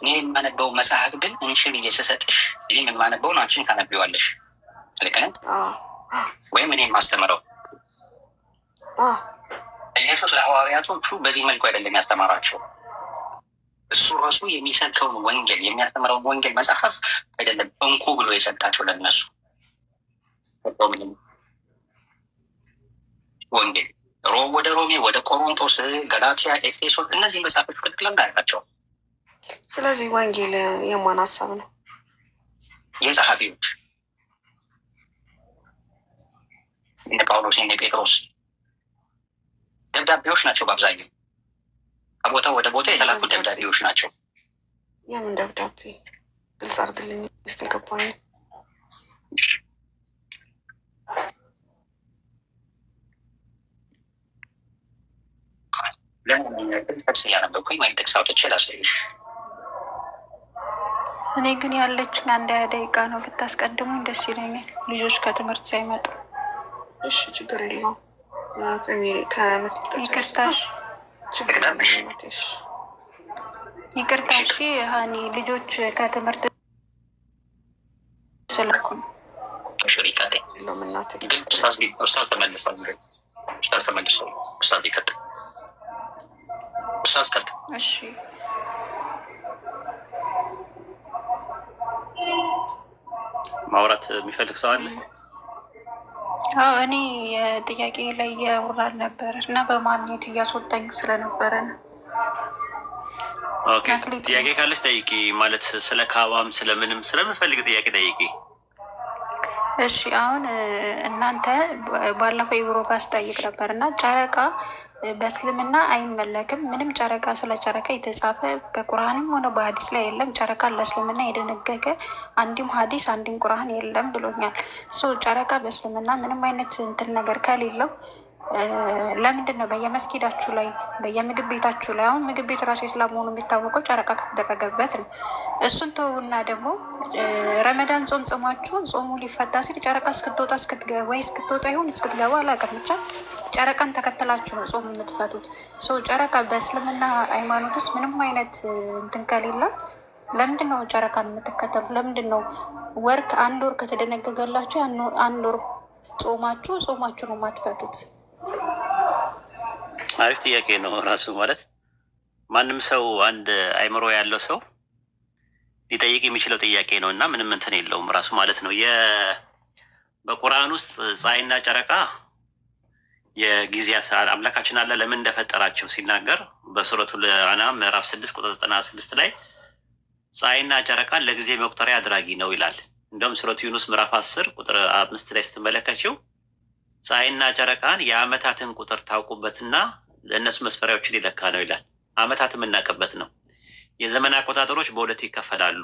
እኔ የማነበው መጽሐፍ ግን እንሽ ብዬ ስሰጥሽ እኔም የማነበውን አንቺን ታነቢዋለሽ። ልክ ነኝ? ወይም እኔ የማስተምረው ኢየሱስ ለሐዋርያቶቹ በዚህ መልኩ አይደለም ያስተማራቸው። እሱ ራሱ የሚሰብከውን ወንጌል የሚያስተምረውን ወንጌል መጽሐፍ አይደለም እንኩ ብሎ የሰጣቸው ለነሱ ወንጌል ወደ ሮሜ፣ ወደ ቆሮንቶስ፣ ገላትያ፣ ኤፌሶን እነዚህ መጽሐፎች ቅጥቅላ እንዳያቸው። ስለዚህ ወንጌል የማን ሀሳብ ነው? የጸሐፊዎች እነ ጳውሎስ እነ ጴጥሮስ ደብዳቤዎች ናቸው። በአብዛኛው ከቦታ ወደ ቦታ የተላኩ ደብዳቤዎች ናቸው። የምን ደብዳቤ? ግልጽ አድርግልኝ ስ ገባኝ። ጥቅስ እያነበብኩኝ ወይም ጥቅስ አውጥቼ ላሳይሽ። እኔ ግን ያለችን 1 ደቂቃ ነው፣ ብታስቀድሙኝ ደስ ይለኛል። ልጆች ከትምህርት ሳይመጡ። እሺ ችግር የለውም። ይቅርታሽ ችግር ይቅርታ እሺ ሀኒ ልጆች ከትምህርት ስለኩ ግን ኡስታዝ ተመልሷል። ኡስታዝ ይቀጥል። ኡስታዝ ቀጥል። እሺ ማውራት የሚፈልግ ሰው አለ? እኔ የጥያቄ ላይ እያወራን ነበር እና በማግኘት እያስወጣኝ ስለነበረ ነው። ኦኬ ጥያቄ ካለች ጠይቂ። ማለት ስለ ካባም ስለምንም ስለምፈልግ ጥያቄ ጠይቂ። እሺ አሁን እናንተ ባለፈው ኢብሮ ጋር ስጠይቅ ነበር እና ጨረቃ በእስልምና አይመለክም። ምንም ጨረቃ ስለ ጨረቃ የተጻፈ በቁርአንም ሆነ በሀዲስ ላይ የለም። ጨረቃ ለእስልምና የደነገገ አንድም ሀዲስ አንድም ቁርአን የለም ብሎኛል። ጨረቃ በእስልምና ምንም አይነት እንትን ነገር ከሌለው ለምንድን ነው በየመስጊዳችሁ ላይ በየምግብ ቤታችሁ ላይ አሁን ምግብ ቤት ራሱ ኢስላም መሆኑ የሚታወቀው ጨረቃ ከተደረገበት ነው። እሱን ተውና ደግሞ ረመዳን ጾም ጽሟችሁ ጾሙ ሊፈታ ሲል ጨረቃ እስክትወጣ ወይ እስክትወጣ ይሁን እስክትገባ አላውቅም፣ ብቻ ጨረቃን ተከትላችሁ ነው ጾም የምትፈቱት። ጨረቃ በእስልምና ሃይማኖት ውስጥ ምንም አይነት እንትን ከሌላት ለምንድን ነው ጨረቃን የምትከተሉት? ለምንድን ነው አንድ ወር ከተደነገገላችሁ አንድ ወር ጾማችሁ ነው የማትፈቱት? አሪፍ ጥያቄ ነው። ራሱ ማለት ማንም ሰው አንድ አይምሮ ያለው ሰው ሊጠይቅ የሚችለው ጥያቄ ነው እና ምንም እንትን የለውም ራሱ ማለት ነው። በቁርአን ውስጥ ፀሐይና ጨረቃ የጊዜያት አምላካችን አለ ለምን እንደፈጠራቸው ሲናገር በሱረቱል አንዓም ምዕራፍ 6 ቁጥር 96 ላይ ፀሐይና ጨረቃን ለጊዜ መቁጠሪያ አድራጊ ነው ይላል። እንደውም ሱረቱ ዩኑስ ምዕራፍ 10 ቁጥር 5 ላይ ስትመለከችው ፀሐይና ጨረቃን የአመታትን ቁጥር ታውቁበትና ለእነሱ መስፈሪያዎችን ይለካ ነው ይላል። አመታት የምናውቅበት ነው። የዘመን አቆጣጠሮች በሁለት ይከፈላሉ።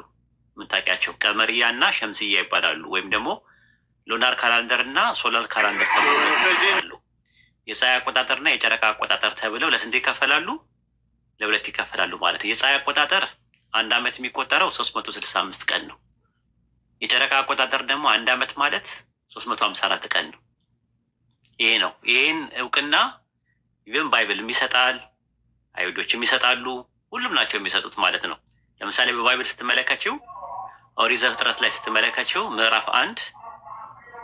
የምታውቂያቸው ቀመርያ እና ሸምስያ ይባላሉ። ወይም ደግሞ ሉናር ካላንደር እና ሶላር ካላንደር ተብለው የፀሐይ አቆጣጠር እና የጨረቃ አቆጣጠር ተብለው ለስንት ይከፈላሉ? ለሁለት ይከፈላሉ ማለት ነው። የፀሐይ አቆጣጠር አንድ አመት የሚቆጠረው 365 ቀን ነው። የጨረቃ አቆጣጠር ደግሞ አንድ አመት ማለት 354 ቀን ነው። ይሄ ነው። ይሄን እውቅና ይህም ባይብልም ይሰጣል፣ አይሁዶችም ይሰጣሉ፣ ሁሉም ናቸው የሚሰጡት ማለት ነው። ለምሳሌ በባይብል ስትመለከችው ኦሪት ዘፍጥረት ላይ ስትመለከችው ምዕራፍ 1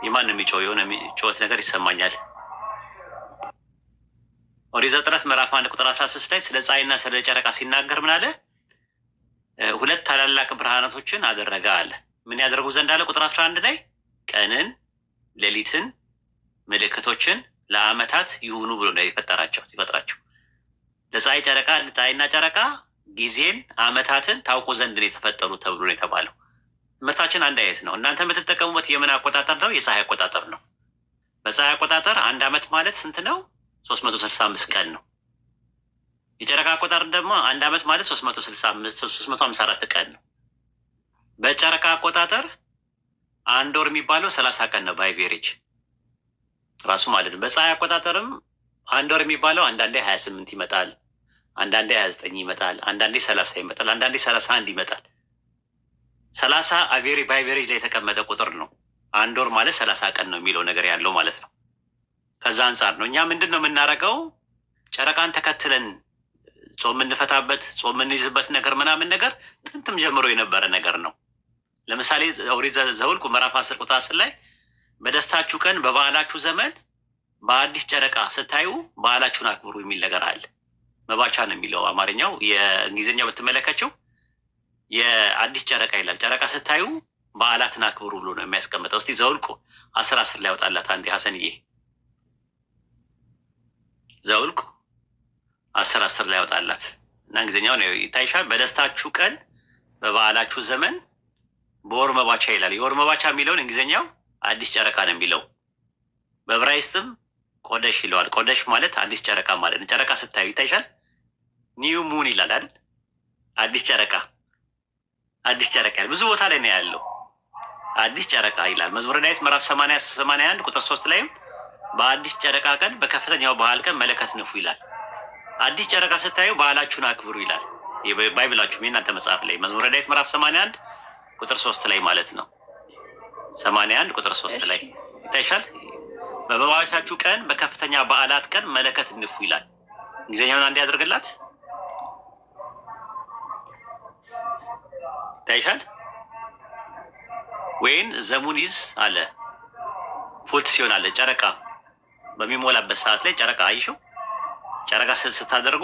የማን የሚጮህ የሆነ ጩኸት ነገር ይሰማኛል። ኦሪት ዘፍጥረት ምዕራፍ 1 ቁጥር 16 ላይ ስለ ፀሐይና ስለ ጨረቃ ሲናገር ምን አለ? ሁለት ታላላቅ ብርሃናቶችን አደረገ አለ። ምን ያደርጉ ዘንድ አለ? ቁጥር 11 ላይ ቀንን ሌሊትን ምልክቶችን ለአመታት ይሁኑ ብሎ ነው ሲፈጥራቸው። ፀሐይና ጨረቃ ጊዜን አመታትን ታውቁ ዘንድ ነው የተፈጠሩ ተብሎ ነው የተባለው። ትምህርታችን አንድ አይነት ነው። እናንተ የምትጠቀሙበት የምን አቆጣጠር ነው? የፀሐይ አቆጣጠር ነው። በፀሐይ አቆጣጠር አንድ አመት ማለት ስንት ነው? 365 ቀን ነው። የጨረቃ አቆጣጠር ደግሞ አንድ አመት ማለት 354 ቀን ነው። በጨረቃ አቆጣጠር አንድ ወር የሚባለው 30 ቀን ነው በአቬሬጅ ራሱ ማለት ነው። በፀሐይ አቆጣጠርም አንድ ወር የሚባለው አንዳንዴ 28 ይመጣል፣ አንዳንዴ 29 ይመጣል፣ አንዳንዴ 30 ይመጣል፣ አንዳንዴ 31 ይመጣል። 30 በአቬሬጅ ላይ የተቀመጠ ቁጥር ነው። አንድ ወር ማለት 30 ቀን ነው የሚለው ነገር ያለው ማለት ነው። ከዛ አንጻር ነው እኛ ምንድን ነው የምናደርገው? ጨረቃን ተከትለን ጾም የምንፈታበት ጾም የምንይዝበት ነገር ምናምን ነገር ጥንትም ጀምሮ የነበረ ነገር ነው። ለምሳሌ ኦሪት ዘኍልቍ ምዕራፍ 10 ቁጥር 10 ላይ በደስታችሁ ቀን በበዓላችሁ ዘመን በአዲስ ጨረቃ ስታዩ በዓላችሁን አክብሩ የሚል ነገር አለ። መባቻ ነው የሚለው አማርኛው። የእንግሊዝኛው ብትመለከችው የአዲስ ጨረቃ ይላል። ጨረቃ ስታዩ በዓላትን አክብሩ ብሎ ነው የሚያስቀምጠው። እስቲ ዘኍልቍ 10:10 ላይ ያወጣላት አንዴ ሀሰንዬ። ዘኍልቍ 10:10 ላይ ያወጣላት እና እንግሊዝኛው ነው ይታይሻል። በደስታችሁ ቀን በበዓላችሁ ዘመን በወር መባቻ ይላል። የወር መባቻ የሚለውን እንግሊዝኛው አዲስ ጨረቃ ነው የሚለው። በዕብራይስጥም ቆደሽ ይለዋል። ቆደሽ ማለት አዲስ ጨረቃ ማለት ነው። ጨረቃ ስታዩ ይታይሻል። ኒው ሙን ይላል አይደል? አዲስ ጨረቃ ብዙ ቦታ ላይ ነው ያለው። አዲስ ጨረቃ ይላል። መዝሙረ ዳዊት ምዕራፍ 81 ቁጥር 3 ላይም በአዲስ ጨረቃ ቀን በከፍተኛው በዓል ቀን መለከት ንፉ ይላል። አዲስ ጨረቃ ስታዩ በዓላችሁን አክብሩ ይላል። ባይብላችሁም የእናንተ መጽሐፍ ላይ መዝሙረ ዳዊት ምዕራፍ 81 ቁጥር 3 ላይ ማለት ነው። 81 ቁጥር 3 ላይ ይታይሻል። በመባቻችሁ ቀን በከፍተኛ በዓላት ቀን መለከት ንፉ ይላል። እንግሊዝኛውን አንድ ያደርግላት። ታይሻል ወይን ዘሙኒዝ አለ ፉልት ሲሆን አለ ጨረቃ በሚሞላበት ሰዓት ላይ ጨረቃ አይሽው ጨረቃ ስታደርጉ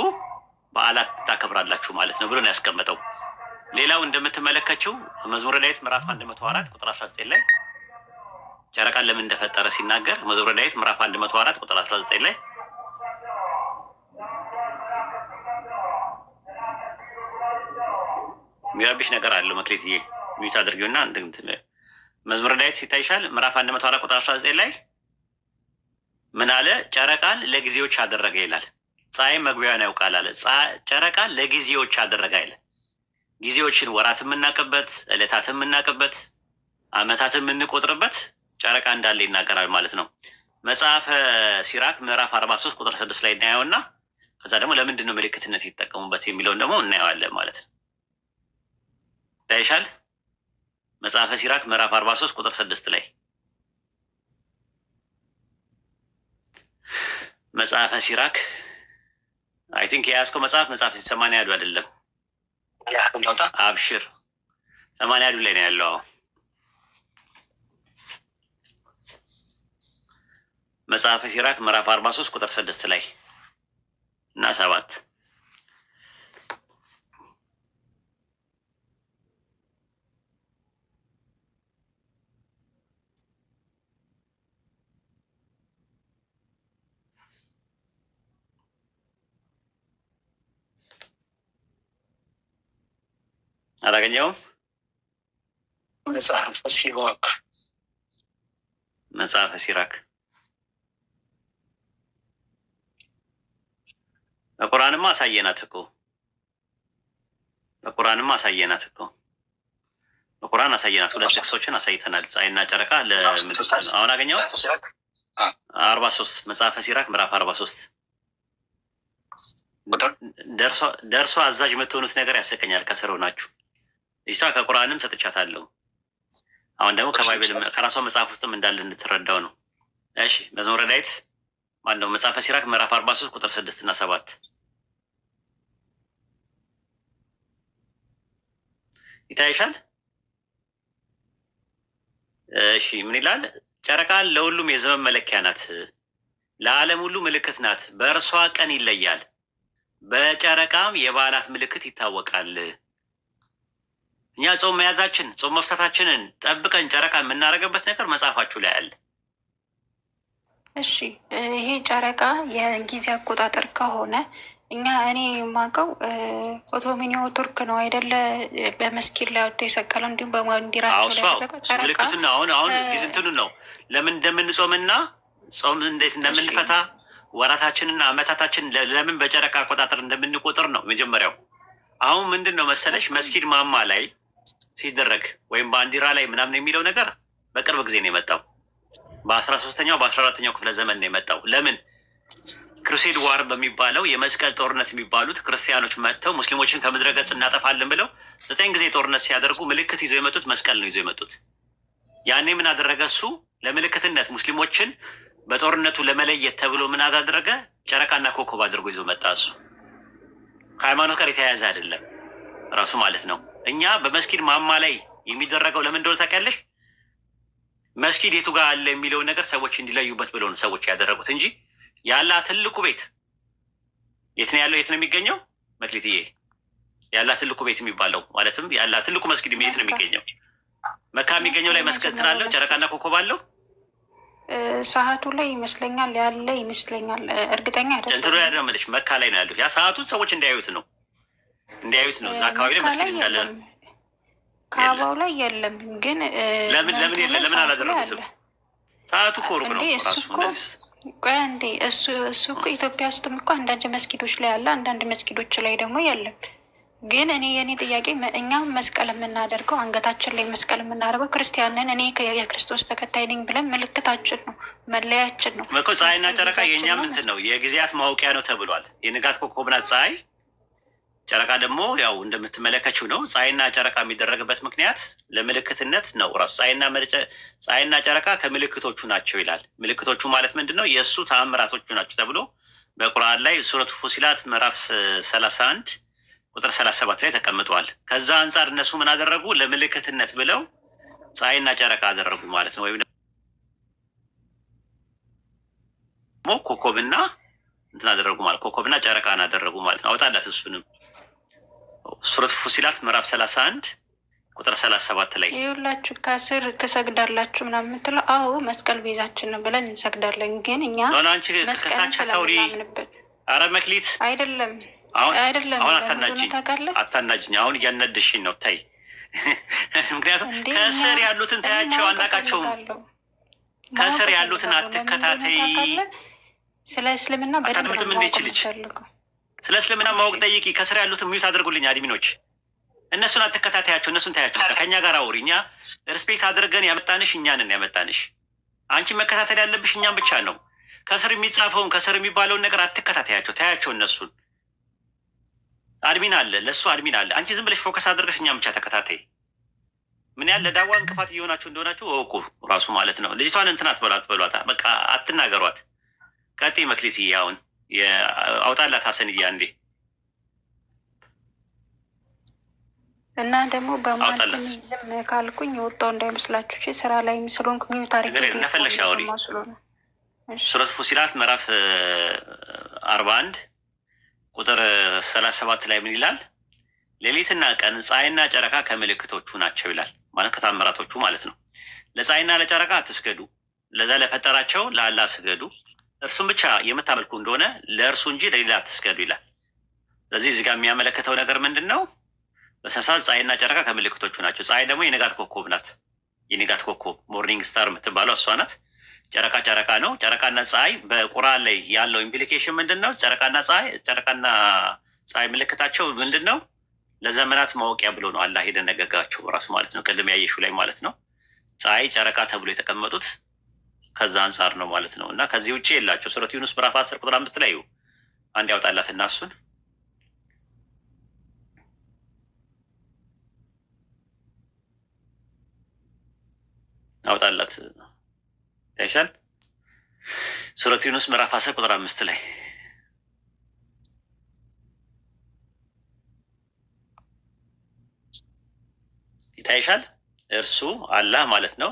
በዓላት ታከብራላችሁ ማለት ነው ብሎ ነው ያስቀመጠው። ሌላው እንደምትመለከቱው መዝሙረ ዳዊት ምዕራፍ 104 ቁጥር 19 ላይ ጨረቃን ለምን እንደፈጠረ ሲናገር መዝሙረ ዳዊት ምዕራፍ 104 ቁጥር 19 ላይ የሚያብሽ ነገር አለው መክሊትዬ ሚት አድርጊውና እንትን መዝሙረ ዳዊት ሲታይሻል ምዕራፍ 104 ቁጥር 19 ላይ ምን አለ? ጨረቃን ለጊዜዎች አደረገ ይላል። ፀሐይ መግቢያውን ያውቃል አለ። ጨረቃን ለጊዜዎች አደረገ ይላል። ጊዜዎችን ወራት የምናውቅበት፣ ዕለታት የምናውቅበት፣ ዓመታት የምንቆጥርበት ጨረቃ እንዳለ ይናገራል ማለት ነው። መጽሐፈ ሲራክ ምዕራፍ 43 ቁጥር 6 ላይ እናየውና ከዛ ደግሞ ለምንድን ነው ምልክትነት የተጠቀሙበት የሚለውን ደግሞ እናየዋለን ማለት ነው። ታይሻል መጽሐፈ ሲራክ ምዕራፍ 43 ቁጥር 6 ላይ መጽሐፈ ሲራክ አይ ቲንክ የያዝከው መጽሐፍ 80 ያዱ አይደለም። አብሽር 80 ያዱ ላይ ነው ያለው። መጽሐፈ ሲራክ ምዕራፍ 43 ቁጥር 6 ላይ እና 7 አላገኘውም። መጽሐፈ ሲራክ በቁርአንማ አሳየናት እኮ በቁርአን አሳየናት። ሁለት ጥቅሶችን አሳይተናል። ፀሐይና ጨረቃ ለምልክት ነው። አሁን አገኘው 43 መጽሐፈ ሲራክ ምዕራፍ 43 ደርሶ አዛዥ የምትሆኑት ነገር ያሰቀኛል። ከስር ሆናችሁ ይስታ ከቁርአንም ሰጥቻታለሁ። አሁን ደግሞ ከባይብል ከራሷ መጽሐፍ ውስጥም እንዳለ እንድትረዳው ነው። እሺ መዝሙረ ዳዊት ማነው? መጽሐፈ ሲራክ ምዕራፍ 43 ቁጥር 6 እና 7 ይታይሻል። እሺ ምን ይላል? ጨረቃ ለሁሉም የዘመን መለኪያ ናት፣ ለዓለም ሁሉ ምልክት ናት። በእርሷ ቀን ይለያል፣ በጨረቃም የበዓላት ምልክት ይታወቃል። እኛ ጾም መያዛችን ጾም መፍታታችንን ጠብቀን ጨረቃ የምናደርግበት ነገር መጽሐፋችሁ ላይ አለ። እሺ ይሄ ጨረቃ የጊዜ አቆጣጠር ከሆነ እኔ የማውቀው ኦቶሚኒዮ ቱርክ ነው አይደለ? በመስጊድ ላይ ወጥቶ የሰቀለው እንዲሁም በባንዲራቸው ላይ ያደረገው ጨረቃ ምልክቱን ነው። አሁን ጊዜንትኑ ነው ለምን እንደምንጾምና ጾም እንዴት እንደምንፈታ ወራታችንና አመታታችን ለምን በጨረቃ አቆጣጠር እንደምንቆጥር ነው መጀመሪያው። አሁን ምንድን ነው መሰለሽ መስጊድ ማማ ላይ ሲደረግ ወይም ባንዲራ ላይ ምናምን የሚለው ነገር በቅርብ ጊዜ ነው የመጣው። በ13ኛው በ14ኛው ክፍለ ዘመን ነው የመጣው። ለምን ክሩሴድ ዋር በሚባለው የመስቀል ጦርነት የሚባሉት ክርስቲያኖች መጥተው ሙስሊሞችን ከምድረ ገጽ እናጠፋለን ብለው 9 ጊዜ ጦርነት ሲያደርጉ ምልክት ይዘው የመጡት መስቀል ነው ይዘው የመጡት። ያኔ ምን አደረገ? እሱ ለምልክትነት ሙስሊሞችን በጦርነቱ ለመለየት ተብሎ ምን አደረገ? ጨረቃና ኮከብ አድርጎ ይዞ መጣ። እሱ ከሃይማኖት ጋር የተያያዘ አይደለም ራሱ ማለት ነው። እኛ በመስጊድ ማማ ላይ የሚደረገው ለምን እንደሆነ ታውቂያለሽ? መስጊድ የቱ ጋር አለ የሚለውን ነገር ሰዎች እንዲለዩበት ብለው ነው ሰዎች ያደረጉት እንጂ ያላ ትልቁ ቤት የት ነው ያለው? የት ነው የሚገኘው? መክሊትዬ ያላ ትልቁ ቤት የሚባለው ማለትም ያላ ትልቁ መስጊድ የት ነው የሚገኘው? መካ የሚገኘው ላይ መስቀል ትናለው ጨረቃና ኮከብ አለው። ሰዓቱ ላይ ይመስለኛል ያለ ይመስለኛል፣ እርግጠኛ አይደለም። እንትኑ ያደረመልሽ መካ ላይ ነው ያለው። ያ ሰዓቱን ሰዎች እንዲያዩት ነው እዛ አካባቢ ላይ መስጊድ እንዳለ ካባው ላይ የለም። ግን ለምን የለም? ለምን አላደረጉትም? ሰዓቱ እኮ ሩቅ ነው ራሱ። እሱ እኮ ኢትዮጵያ ውስጥም እኮ አንዳንድ መስጊዶች ላይ አለ፣ አንዳንድ መስጊዶች ላይ ደግሞ የለም። ግን የኔ ጥያቄ እኛም መስቀል የምናደርገው አንገታችን ላይ መስቀል የምናደርገው ክርስቲያንን እኔ የክርስቶስ ተከታይ ነኝ ብለን ምልክታችን ነው፣ መለያችን ነው እኮ። ፀሐይና ጨረቃ የእኛም እንትን ነው፣ የጊዜያት ማወቂያ ነው ተብሏል። የንጋት ኮከብ ናት ፀሐይ። ጨረቃ ደግሞ ያው እንደምትመለከችው ነው። ፀሐይና ጨረቃ የሚደረግበት ምክንያት ለምልክትነት ነው ራሱ። ፀሐይና ጨረቃ ከምልክቶቹ ናቸው ይላል። ምልክቶቹ ማለት ምንድን ነው? የእሱ ተአምራቶቹ ናቸው ተብሎ በቁርአን ላይ ሱረቱ ፉሲላት ምዕራፍ 31 ቁጥር 37 ላይ ተቀምጧል። ከዛ አንጻር እነሱ ምን አደረጉ? ለምልክትነት ብለው ፀሐይና ጨረቃ አደረጉ ማለት ነው። ወይም ደግሞ ኮከብና እንትን አደረጉ ማለት ኮከብና ጨረቃን አደረጉ ማለት ነው። አውጣላት እሱንም ሱረት ፉሲላት ምዕራፍ 31 ቁጥር 37 ላይ ይኸውላችሁ ከስር ትሰግዳላችሁ ምናምን የምትለው አዎ መስቀል ቤዛችን ነው ብለን እንሰግዳለን። ግን እኛ መስቀልን ስለምናምንበት አረ መክሊት አይደለም አይደለም። አሁን አታናጅኝ። አሁን እያነደሽኝ ነው። ታይ ምክንያቱም ከስር ያሉትን ታያቸው አናቃቸውም። ከስር ያሉትን አትከታተይ። ስለ እስልምና በደንብ ስለ እስልምና ማወቅ ጠይቂ። ከስር ያሉትን ሚዩት አድርጉልኝ አድሚኖች። እነሱን አትከታተያቸው፣ እነሱን ታያቸው። ከኛ ጋር አውሪ። እኛ ሪስፔክት አድርገን ያመጣንሽ እኛንን ያመጣንሽ። አንቺ መከታተል ያለብሽ እኛም ብቻ ነው። ከስር የሚጻፈውን ከስር የሚባለውን ነገር አትከታተያቸው፣ ታያቸው። እነሱን አድሚን አለ፣ ለሱ አድሚን አለ። አንቺ ዝም ብለሽ ፎከስ አድርገሽ እኛም ብቻ ተከታተይ። ምን ያለ ዳዋ እንቅፋት እየሆናችሁ እንደሆናችሁ እወቁ ራሱ ማለት ነው። ልጅቷን እንትን አትበሏት፣ በቃ አትናገሯት። ቀጥይ መክሊት። አሁን አውጣላት ሀሰንዬ አንዴ እና ደግሞ በማለትም ዝም ካልኩኝ ወጣው እንዳይመስላችሁ እሺ። ስራ ላይ ምስሉን ሚዩት አድርጌ ነፈለሽ አውሪ። ሱረት ፉሲላት ምዕራፍ 41 ቁጥር 37 ላይ ምን ይላል? ሌሊትና ቀን ፀሐይና ጨረቃ ከምልክቶቹ ናቸው ይላል። ማለት ከታምራቶቹ ማለት ነው። ለፀሐይና ለጨረቃ አትስገዱ፣ ለዛ ለፈጠራቸው ለአላህ ስገዱ። እርሱም ብቻ የምታመልኩ እንደሆነ ለእርሱ እንጂ ለሌላ አትስገዱ ይላል። ስለዚህ እዚህ ጋር የሚያመለክተው ነገር ምንድን ነው? በሰሳት ፀሐይና ጨረቃ ከምልክቶቹ ናቸው። ፀሐይ ደግሞ የንጋት ኮከብ ናት። የንጋት ኮከብ ሞርኒንግ ስታር የምትባለው እሷ ናት። ጨረቃ ነው። ጨረቃና ፀሐይ በቁርአን ላይ ያለው ኢምፕሊኬሽን ምንድን ነው? ጨረቃና ፀሐይ ምልክታቸው ምንድን ነው? ለዘመናት ማወቂያ ብሎ ነው አላህ የደነገጋቸው ራሱ ማለት ነው። ቅድም ያየሹ ላይ ማለት ነው። ፀሐይ ጨረቃ ተብሎ የተቀመጡት ከዛ አንጻር ነው ማለት ነው። እና ከዚህ ውጭ የላቸው። ሱረት ዩኑስ ምዕራፍ 10 ቁጥር 5 ላይ አንድ ያውጣላት እና እሱን አውጣላት ታይሻል። ሱረት ዩኑስ ምዕራፍ 10 ቁጥር 5 ላይ ይታይሻል። እርሱ አላህ ማለት ነው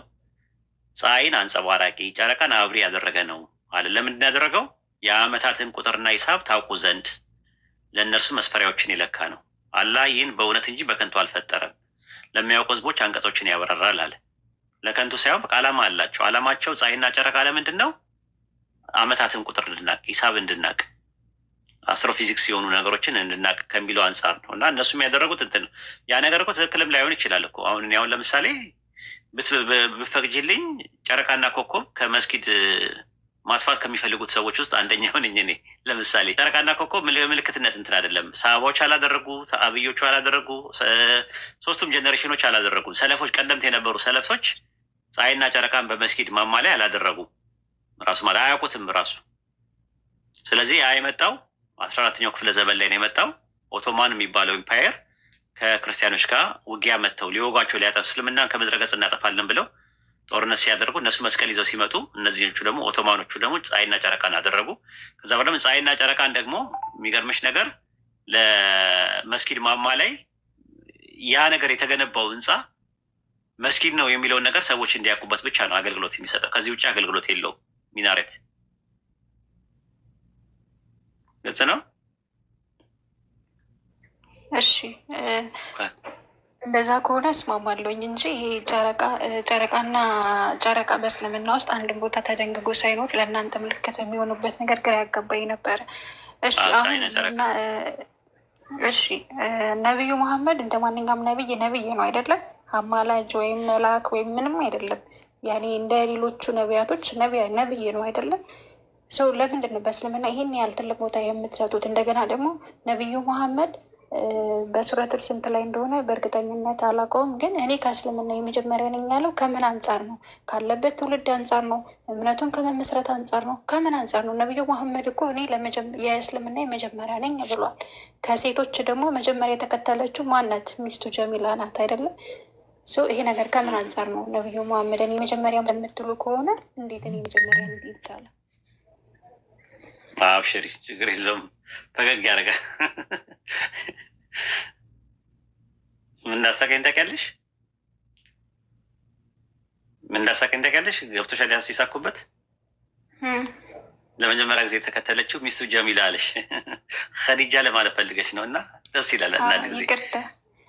ፀሐይን አንጸባራቂ ጨረቃን አብሪ ያደረገ ነው አለ። ለምንድን ያደረገው? የዓመታትን ቁጥርና ሂሳብ ታውቁ ዘንድ ለእነርሱ መስፈሪያዎችን ይለካ ነው። አላህ ይህን በእውነት እንጂ በከንቱ አልፈጠረም። ለሚያውቁ ህዝቦች አንቀጾችን ያበራራል አለ። ለከንቱ ሳይሆን በቃ ዓላማ አላቸው። ዓላማቸው ፀሐይና ጨረቃ ለምንድን ነው? ዓመታትን ቁጥር እንድናቅ፣ ሂሳብ እንድናቅ፣ አስትሮፊዚክስ የሆኑ ነገሮችን እንድናቅ ከሚለው አንጻር ነው። እና እነሱ የሚያደረጉት እንትን ነው። ያ ነገር እኮ ትክክልም ላይሆን ይችላል እኮ። አሁን ለምሳሌ ብፈቅጂልኝ ጨረቃና ኮከብ ከመስጊድ ማጥፋት ከሚፈልጉት ሰዎች ውስጥ አንደኛው ነኝ እኔ። ለምሳሌ ጨረቃና ኮከብ ምልክትነት እንትን አይደለም። ሰሃባዎች አላደረጉ፣ አብዮቹ አላደረጉ፣ ሶስቱም ጀኔሬሽኖች አላደረጉ። ሰለፎች ቀደምት የነበሩ ሰለፎች ፀሐይና ጨረቃን በመስጊድ ማማ ላይ አላደረጉ ራሱ ማለት አያውቁትም ራሱ። ስለዚህ ያ የመጣው 14ኛው ክፍለ ዘመን ላይ ነው የመጣው። ኦቶማን የሚባለው ኢምፓየር ከክርስቲያኖች ጋር ውጊያ መጥተው ሊወጓቸው ሊያጠፍ እስልምናን ከምድረ ገጽ እናጠፋለን ብለው ጦርነት ሲያደርጉ እነሱ መስቀል ይዘው ሲመጡ እነዚህኞቹ ደግሞ ኦቶማኖቹ ደግሞ ፀሐይና ጨረቃን አደረጉ። ከዛ በኋላ ፀሐይና ጨረቃን ደግሞ የሚገርምሽ ነገር ለመስጊድ ማማ ላይ ያ ነገር የተገነባው ህንፃ መስጊድ ነው የሚለውን ነገር ሰዎች እንዲያውቁበት ብቻ ነው አገልግሎት የሚሰጠው። ከዚህ ውጭ አገልግሎት የለውም። ሚናሬት ግልጽ ነው። እሺ እንደዛ ከሆነ እስማማለሁኝ እንጂ ይሄ ጨረቃ በእስልምና ውስጥ አንድን ቦታ ተደንግጎ ሳይኖር ለእናንተ ምልክት የሚሆኑበት ነገር ግራ ያጋባኝ ነበረ። እሺ አሁን ነቢዩ መሐመድ እንደ ማንኛውም ነቢይ ነው አይደለም? አማላጅ ወይም መልአክ ወይም ምንም አይደለም። ያኔ እንደ ሌሎቹ ነቢያቶች ነቢይ ነው አይደለም? ሰው ለምንድን ነው በእስልምና ይሄን ያህል ትልቅ ቦታ የምትሰጡት? እንደገና ደግሞ ነቢዩ መሐመድ በሱረቱል ስንት ላይ እንደሆነ በእርግጠኝነት አላውቀውም፣ ግን እኔ ከእስልምና የመጀመሪያ ነኝ ያለው ከምን አንጻር ነው? ካለበት ትውልድ አንጻር ነው? እምነቱን ከመመስረት አንጻር ነው? ከምን አንጻር ነው? ነቢዩ መሐመድ እኮ እኔ የእስልምና የመጀመሪያ ነኝ ብሏል። ከሴቶች ደግሞ መጀመሪያ የተከተለችው ማናት? ሚስቱ ጀሚላ ናት አይደለም? ይሄ ነገር ከምን አንጻር ነው? ነቢዩ መሐመድ እኔ መጀመሪያ የምትሉ ከሆነ እንዴት እኔ መጀመሪያ ነው ይቻላል? አብሽሪ ችግር የለውም። ፈገግ ያደርጋል። ምን እንዳሳቀኝ ታውቂያለሽ? ምን እንዳሳቀኝ ታውቂያለሽ? ገብቶሻል? ሲሳኩበት ለመጀመሪያ ጊዜ የተከተለችው ሚስቱ ጀሚላ አለሽ። ኸዲጃ ለማለት ፈልገሽ ነው እና ደስ ይላል። አንዳንድ ጊዜ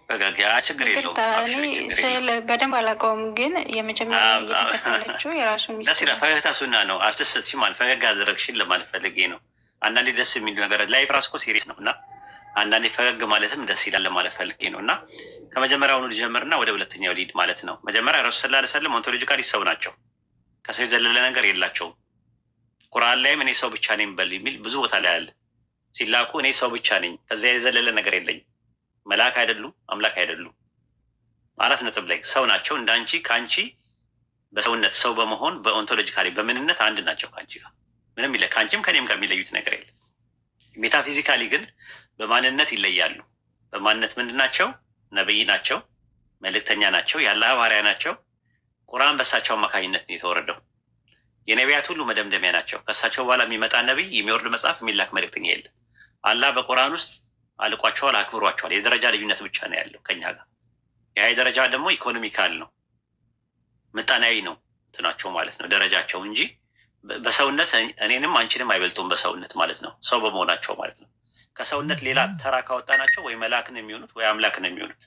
ፈገግ ችግር የለውም። ስለ በደንብ አላውቀውም፣ ግን የመጀመሪያ የተከተለችው የራሱ ሚስት ደስ ይላል። ፈገግታ ሱና ነው። አስደሰትሽ ማለት ፈገግ አደረግሽን ለማለት ፈልጌ ነው። አንዳንዴ ደስ የሚል ነገር ላይፍ ራሱ እኮ ሲሪየስ ነው እና አንዳንዴ ፈገግ ማለትም ደስ ይላል ለማለት ፈልጌ ነው እና ከመጀመሪያውኑ ልጀምርና ወደ ሁለተኛው ሊድ ማለት ነው። መጀመሪያ ረሱል ሰለላሁ ዐለይሂ ወሰለም ኦንቶሎጂካሊ ሰው ናቸው። ከሰው የዘለለ ነገር የላቸውም። ቁርአን ላይም እኔ ሰው ብቻ ነኝ በል የሚል ብዙ ቦታ ላይ አለ። ሲላኩ እኔ ሰው ብቻ ነኝ፣ ከዚያ የዘለለ ነገር የለኝም። መልአክ አይደሉም፣ አምላክ አይደሉም። 4 ነጥብ ላይ ሰው ናቸው። እንዳንቺ ከአንቺ በሰውነት ሰው በመሆን በኦንቶሎጂካሊ በምንነት አንድ ናቸው ከአንቺ ጋር ምንም ይለ ከአንቺም ከኔም ጋር የሚለዩት ነገር የለም። ሜታፊዚካሊ ግን በማንነት ይለያሉ። በማንነት ምንድን ናቸው? ነብይ ናቸው፣ መልእክተኛ ናቸው፣ የአላህ ባሪያ ናቸው። ቁርአን በእሳቸው አማካኝነት ነው የተወረደው። የነቢያት ሁሉ መደምደሚያ ናቸው። ከእሳቸው በኋላ የሚመጣ ነቢይ፣ የሚወርድ መጽሐፍ፣ የሚላክ መልእክተኛ የለም። አላህ በቁርአን ውስጥ አልቋቸዋል፣ አክብሯቸዋል። የደረጃ ልዩነት ብቻ ነው ያለው ከኛ ጋር። ያ የደረጃ ደግሞ ኢኮኖሚካል ነው፣ ምጣኔያዊ ነው እንትናቸው ማለት ነው ደረጃቸው እንጂ በሰውነት እኔንም አንቺንም አይበልጡም። በሰውነት ማለት ነው ሰው በመሆናቸው ማለት ነው። ከሰውነት ሌላ ተራ ካወጣ ናቸው ወይ መልአክ ነው የሚሆኑት ወይ አምላክ ነው የሚሆኑት፣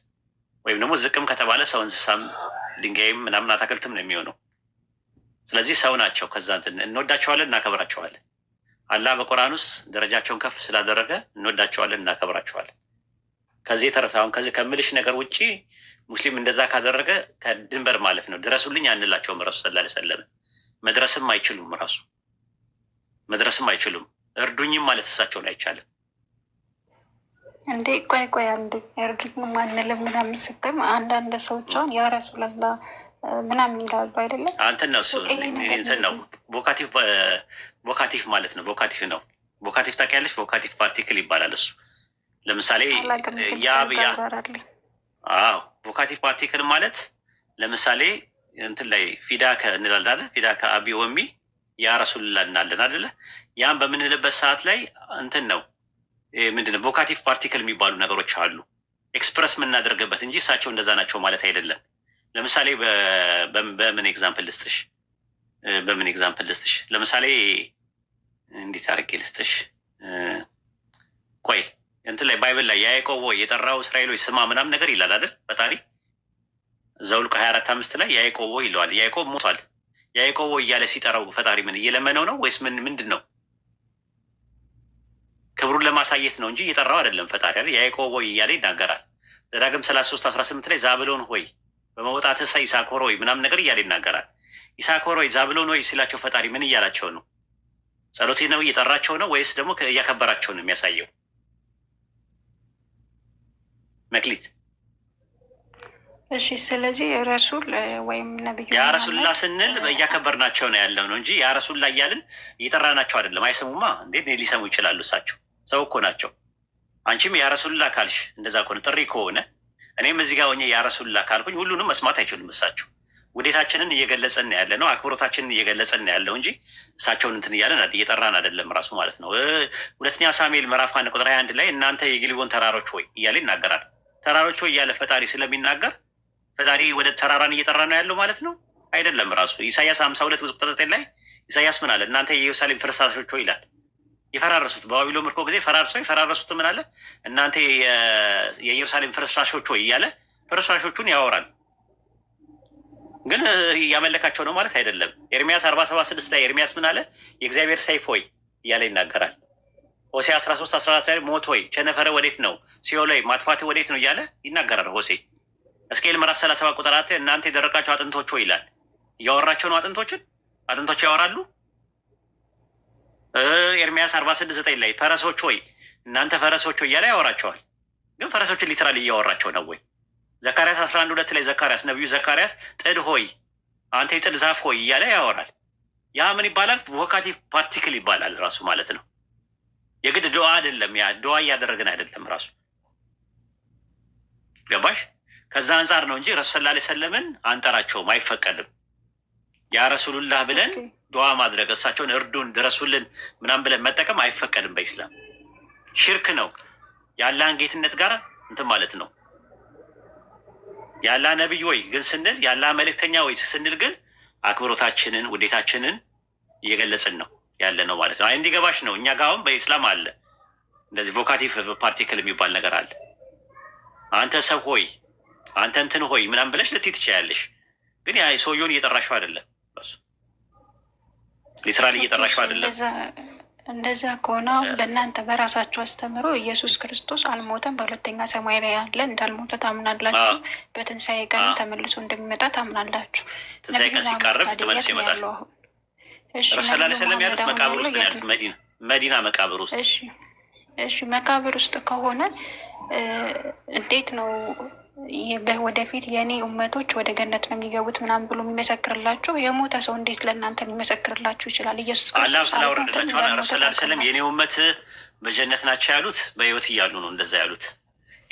ወይም ደግሞ ዝቅም ከተባለ ሰው እንስሳም ድንጋይም ምናምን አታክልትም ነው የሚሆነው። ስለዚህ ሰው ናቸው። ከዛ እንወዳቸዋለን፣ እናከብራቸዋለን። አላህ በቁርአን ውስጥ ደረጃቸውን ከፍ ስላደረገ እንወዳቸዋለን፣ እናከብራቸዋለን። ከዚህ የተረፈ አሁን ከዚህ ከምልሽ ነገር ውጭ ሙስሊም እንደዛ ካደረገ ከድንበር ማለፍ ነው። ድረሱልኝ አንላቸውም። ረሱል ሰለላሁ ዐለይሂ ወሰለም መድረስም አይችሉም። ራሱ መድረስም አይችሉም። እርዱኝም ማለት እሳቸውን አይቻልም። እንዴ ቆይ አንዴ እርዱኝም አንልም ምናምን ስትል አንዳንድ ሰዎች አሁን ያ ረሱላህ ምናምን ይላሉ አይደለም? አንተን ነው እሱ እንትን ነው ቮካቲቭ ማለት ነው። ቮካቲቭ ነው። ቮካቲቭ ታውቂያለሽ? ቮካቲቭ ፓርቲክል ይባላል እሱ። ለምሳሌ ቮካቲቭ ፓርቲክል ማለት ለምሳሌ እንትን ላይ ፊዳከ እንላለን። ፊዳከ አቢ ወሚ ያ ረሱልላህ እናለን አይደለ? ያን በምንልበት ሰዓት ላይ እንትን ነው ምንድነው ቮካቲቭ ፓርቲክል የሚባሉ ነገሮች አሉ። ኤክስፕረስ የምናደርግበት እንጂ እሳቸው እንደዛ ናቸው ማለት አይደለም። ለምሳሌ በምን ኤግዛምፕል ልስጥሽ? ለምሳሌ እንዴት አድርጌ ልስጥሽ? ቆይ እንትን ላይ ባይብል ላይ ያዕቆብ ወይ የጠራው እስራኤሎች ስማ ምናምን ነገር ይላል አይደል? ፈጣሪ ዘኍልቍ 24:5 ላይ ያዕቆብ ወይ ይለዋል። ያዕቆብ ሞቷል። ያዕቆብ ወይ እያለ ሲጠራው ፈጣሪ ምን እየለመነው ነው ወይስ ምንድን ነው? ክብሩን ለማሳየት ነው እንጂ እየጠራው አይደለም ፈጣሪ አይደል? ያዕቆብ ወይ እያለ ይናገራል። ዘዳግም 33:18 ላይ ዛብሎን ሆይ በመውጣትህ ይሳኮር ሆይ ምናምን ነገር እያለ ይናገራል። ይሳኮር ሆይ ዛብሎን ሆይ ሲላቸው ፈጣሪ ምን እያላቸው ነው? ጸሎት ነው እየጠራቸው ነው ወይስ ደግሞ እያከበራቸው ነው የሚያሳየው? መክሊት እሺ። ስለዚህ ረሱል ወይም ነብዩ ያ ረሱልላ ስንል እያከበርናቸው ነው ያለው ነው እንጂ ያ ረሱልላ እያልን እየጠራናቸው አይደለም። አይሰሙማ እንዴት ሊሰሙ ይችላሉ? እሳቸው ሰው እኮ ናቸው። አንቺም ያ ረሱልላ ካልሽ እንደዛ ከሆነ ጥሪ ከሆነ እኔም እዚህ ጋር ሆኜ ያ ረሱልላ ካልኩኝ ሁሉንም መስማት አይችሉም። እሳቸው ውዴታችንን እየገለጸን ያለ ነው፣ አክብሮታችንን እየገለጸን ያለው እንጂ እሳቸውን እንትን እያለን እየጠራን አይደለም ራሱ ማለት ነው። ሁለተኛ ሳሙኤል ምዕራፍ 1 ቁጥር 21 ላይ እናንተ የጊልቦን ተራሮች ሆይ እያለ ይናገራል። ተራሮች ሆይ እያለ ፈጣሪ ስለሚናገር ፈጣሪ ወደ ተራራን እየጠራ ነው ያለው ማለት ነው አይደለም። ራሱ ኢሳያስ 52 ቁጥር 9 ላይ ኢሳያስ ምን አለ? እናንተ የኢየሩሳሌም ፍርስራሾች ሆይ ይላል። የፈራረሱት በባቢሎን ምርኮ ጊዜ ፈራርሰው የፈራረሱት ምን አለ? እናንተ የኢየሩሳሌም ፍርስራሾች ሆይ እያለ ፍርስራሾቹን ያወራል። ግን ያመለካቸው ነው ማለት አይደለም። ኤርሚያስ 47:6 ላይ ኤርሚያስ ምን አለ? የእግዚአብሔር ሰይፍ ሆይ እያለ ይናገራል። ሆሴዕ 13:14 ላይ ሞት ሆይ ቸነፈረ ወዴት ነው? ሲኦል ላይ ማጥፋት ወዴት ነው እያለ ይናገራል ሆሴዕ። ሕዝቅኤል ምዕራፍ 37 ቁጥር 4 እናንተ የደረቃቸው አጥንቶች ሆይ ይላል። እያወራቸው ነው። አጥንቶች ያወራሉ። ኤርሚያስ 46:9 ላይ ፈረሶች ሆይ እናንተ ፈረሶች ሆይ እያለ ያወራቸዋል። ግን ፈረሶችን ሊተራል እያወራቸው ነው ወይ? ዘካርያስ 11:2 ላይ ዘካርያስ ነቢዩ ዘካርያስ ጥድ ሆይ አንተ የጥድ ዛፍ ሆይ እያለ ያወራል። ያ ምን ይባላል? ቮካቲቭ ፓርቲክል ይባላል ራሱ ማለት ነው። የግድ ዱዓ አይደለም። ያ ዱዓ እያደረግን አይደለም ራሱ ገባሽ? ከዛ አንጻር ነው እንጂ ረሱል ሰለላሁ ዐለይሂ ወሰለምን አንጠራቸውም፣ አይፈቀድም። ያ ረሱሉላህ ብለን ዱዓ ማድረግ እሳቸውን እርዱን ድረሱልን ምናምን ብለን መጠቀም አይፈቀድም። በኢስላም ሽርክ ነው። የአላህን ጌትነት ጋር እንትን ማለት ነው። ያላ ነብይ ወይ ግን ስንል ያላ መልእክተኛ ወይ ስንል ግን አክብሮታችንን ውዴታችንን እየገለጽን ነው ያለ ነው ማለት ነው። አይ እንዲገባሽ ነው። እኛ ጋር አሁን በኢስላም አለ እንደዚህ ቮካቲቭ ፓርቲክል የሚባል ነገር አለ። አንተ ሰው ሆይ፣ አንተ እንትን ሆይ ምናምን ብለሽ ልትይ ትችያለሽ። ግን ያ ሰውየውን እየጠራሽው አይደለም፣ በሱ ሊትራሊ እየጠራሽው አይደለም። እንደዛ ከሆነ በእናንተ በራሳችሁ አስተምሮ ኢየሱስ ክርስቶስ አልሞተም፣ በሁለተኛ ሰማይ ላይ ያለ እንዳልሞተ ታምናላችሁ። በትንሣኤ ቀን ተመልሶ እንደሚመጣ ታምናላችሁ። ትንሣኤ ቀን ሲቃረብ ተመልሶ ይመጣል። ረሱል ሰለላሁ ዐለይሂ ወሰለም ያሉት መቃብር ውስጥ ነው ያሉት፣ መዲና መቃብር ውስጥ። እሺ መቃብር ውስጥ ከሆነ እንዴት ነው ወደፊት የኔ ኡመቶች ወደ ገነት ነው የሚገቡት ምናምን ብሎ የሚመሰክርላችሁ? የሞተ ሰው እንዴት ለእናንተ ሊመሰክርላችሁ ይችላል? ኢየሱስ አላህ ስላወረደላቸው ረሱል ሰለላሁ ዐለይሂ ወሰለም የኔ ኡመት በጀነት ናቸው ያሉት በህይወት እያሉ ነው እንደዛ ያሉት።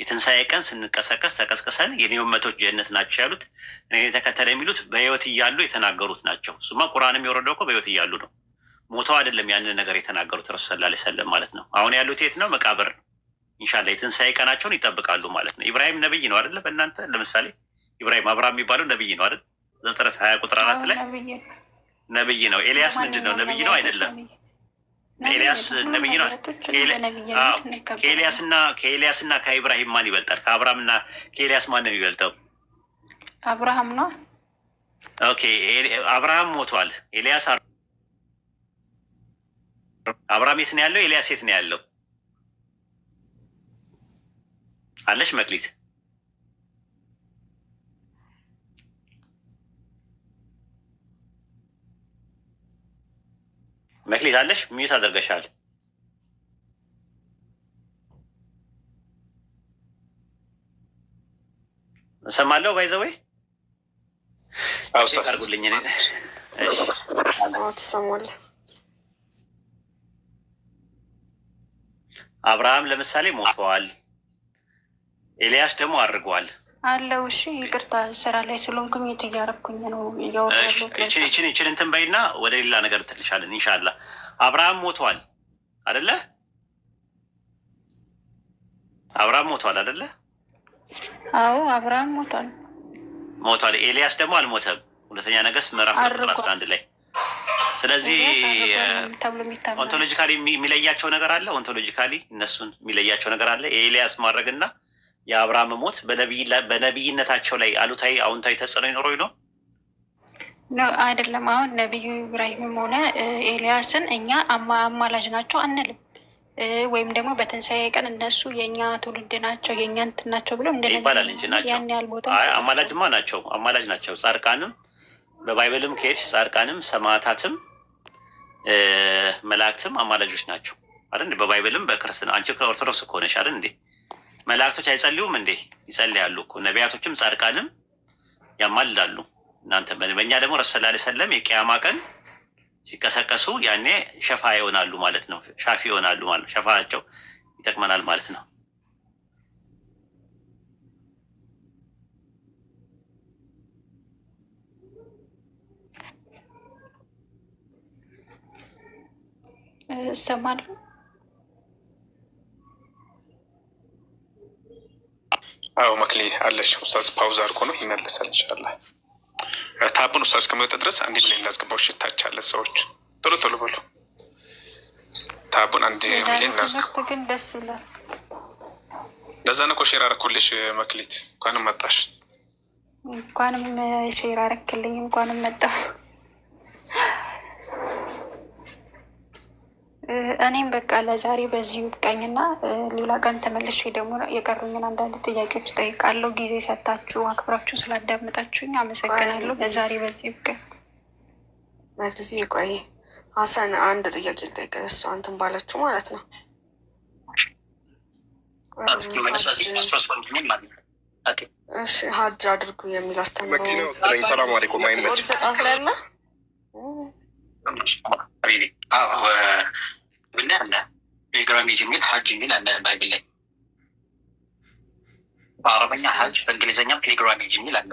የትንሣኤ ቀን ስንቀሰቀስ ተቀስቅሰን የኔ ኡመቶች ጀነት ናቸው ያሉት እኔ ተከተለ የሚሉት በህይወት እያሉ የተናገሩት ናቸው። እሱማ ቁርአንም የወረደው እኮ በህይወት እያሉ ነው፣ ሞተው አይደለም ያንን ነገር የተናገሩት ረሱል ሰለላሁ ዐለይሂ ወሰለም ማለት ነው። አሁን ያሉት የት ነው? መቃብር ነው። ኢንሻአላህ የትንሣኤ ቀናቸውን ይጠብቃሉ ማለት ነው። ኢብራሂም ነብይ ነው አይደለ? በእናንተ ለምሳሌ ኢብራሂም አብርሃም የሚባለው ነብይ ነው አይደል? ዘፍጥረት 20 ቁጥር 4 ላይ ነብይ ነው። ኤልያስ ምንድን ነው? ነብይ ነው አይደለም? ኤልያስ ነብይ ነው። ከኤልያስና ከኢብራሂም ማን ይበልጣል? ከአብርሃምና ከኤልያስ ማን ነው የሚበልጠው? አብርሃም ነው። ኦኬ አብርሃም ሞቷል። ኤልያስ አብርሃም የት ነው ያለው? ኤልያስ የት ነው ያለው? አለሽ መክሊት? መክሊት አለሽ? ሚዩት አድርገሻል። እሰማለሁ። ባይዘወይ አርጉልኝ። ትሰማለህ? አብርሃም ለምሳሌ ሞተዋል። ኤልያስ ደግሞ አድርገዋል አለው። እሺ ይቅርታ ስራ ላይ ስለሆንኩ ሚዩት እያደረኩኝ ነው እያወራለሁ። ይችን እንትን በይና ወደ ሌላ ነገር ትልሻለን ኢንሻአላህ። አብርሃም ሞቷል አይደለ? አብርሃም ሞቷል አይደለ? አዎ አብርሃም ሞቷል። ኤልያስ ደግሞ አልሞተም። ሁለተኛ ነገሥት ምዕራፍ 11 ላይ። ስለዚህ ኦንቶሎጂካሊ የሚለያቸው ነገር አለ። ኦንቶሎጂካሊ እነሱን የሚለያቸው ነገር አለ። የኤልያስ ማድረግና የአብርሃም ሞት በነቢይነታቸው ላይ አሉታዊ አዎንታዊ ተጽዕኖ ይኖረው ነው አይደለም? አሁን ነቢዩ ኢብራሂምም ሆነ ኤልያስን እኛ አማላጅ ናቸው አንልም፣ ወይም ደግሞ በትንሣኤ ቀን እነሱ የእኛ ትውልድ ናቸው የእኛ እንትን ናቸው ብለው ይባላል እንጂ ናቸው። አማላጅማ ናቸው፣ አማላጅ ናቸው። ጻድቃንም በባይብልም ከሄድሽ ጻድቃንም ሰማዕታትም መላእክትም አማላጆች ናቸው አይደል? በባይብልም በክርስትና አንቺ ከኦርቶዶክስ እኮ ነሽ አይደል እንዴ? መላእክቶች አይጸልዩም እንዴ? ይጸልያሉ እኮ። ነቢያቶችም ጻድቃንም ያማልዳሉ። እናንተ በእኛ ደግሞ ረሱል ሰለላሁ ዐለይሂ ወሰለም የቂያማ ቀን ሲቀሰቀሱ ያኔ ሸፋ ይሆናሉ ማለት ነው። ሻፊ ይሆናሉ ማለት ሸፋቸው ይጠቅመናል ማለት ነው። እሰማለሁ። አዎ መክሊ አለሽ። ኡስታዝ ፓውዝ አድርጎ ነው ይመለሳል ኢንሻአላህ። ታቡን ኡስታዝ ከመጣ ድረስ አንዴ ብለን ላስገባው። ሽታቻለን ሰዎች ቶሎ ቶሎ ብሎ ታቡን አንዴ ብለን ላስገባው። ግን ደስ ይላል። ለዛ ነው እኮ ሼር አደረኩልሽ መክሊት። እንኳንም መጣሽ። እንኳንም ሼር አደረክልኝ። እንኳንም መጣሁ። እኔም በቃ ለዛሬ በዚህ ይብቃኝና ሌላ ቀን ተመልሼ ደግሞ የቀሩኝን አንዳንድ ጥያቄዎች ጠይቃለሁ። ጊዜ ሰጣችሁ አክብራችሁ ስላዳመጣችሁኝ አመሰግናለሁ። ለዛሬ በዚህ ይብቃኝ። መግዚ ቆይ ሀሰን አንድ ጥያቄ ልጠይቅ። እሷ እንትን ባለችው ማለት ነው እሺ ሀጅ አድርጉ የሚል አስተምሮ ሰላም አለይኩም አይመች ተጻፍ ላይ አለ ብና አለ ፒልግራሜጅ የሚል ሀጅ የሚል አለ ባይብል ላይ። በአረበኛ ሀጅ፣ በእንግሊዝኛ ፒልግራሜጅ የሚል አለ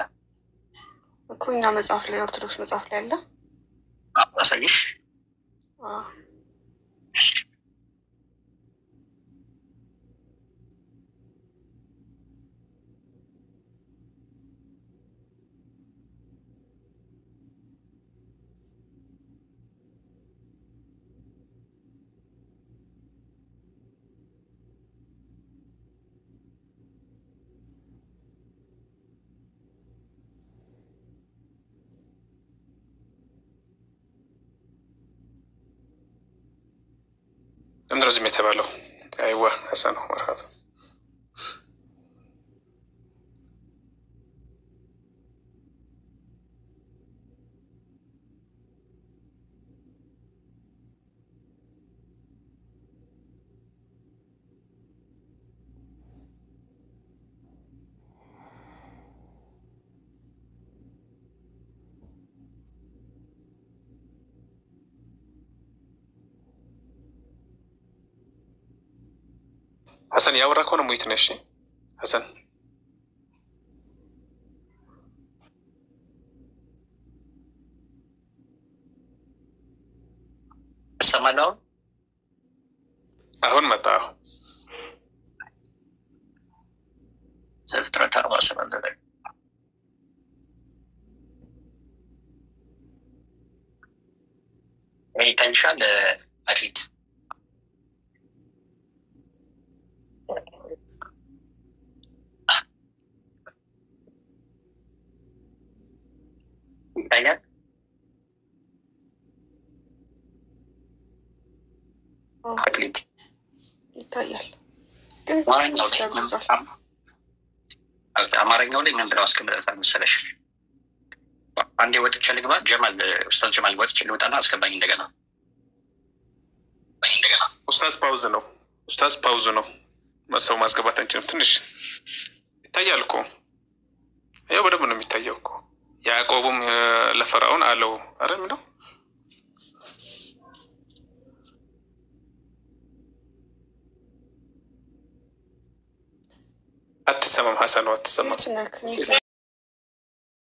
እኮ እኛ መጽሐፍ ላይ ኦርቶዶክስ መጽሐፍ ላይ አለ። አሳይሽ። ዝም የተባለው አይዋ ሀሰን መርሃባ ሀሰን ያወራ ከሆነ ሙይት ነሽ ሀሰን ሰማለው አሁን መጣ ዘፍጥረት 47 ላይ ይታይሻል አክሊት ይታያል አክሊት ይታያል ግን አማርኛው ላይ ምን ብለው አስቀምጠታል መሰለሽ? አንዴ ወጥቼ ልግባ ጀማል ኡስታዝ ጀማል ወጥቼ ልውጣና አስገባኝ እንደገና ኡስታዝ ፓውዝ ነው ሰው ማስገባት አንችልም ትንሽ ይታያል እኮ ያው በደንብ ነው የሚታየው እኮ ያዕቆብም ለፈርዖን አለው አይደል ምንድነው አትሰማም ሀሰን አትሰማም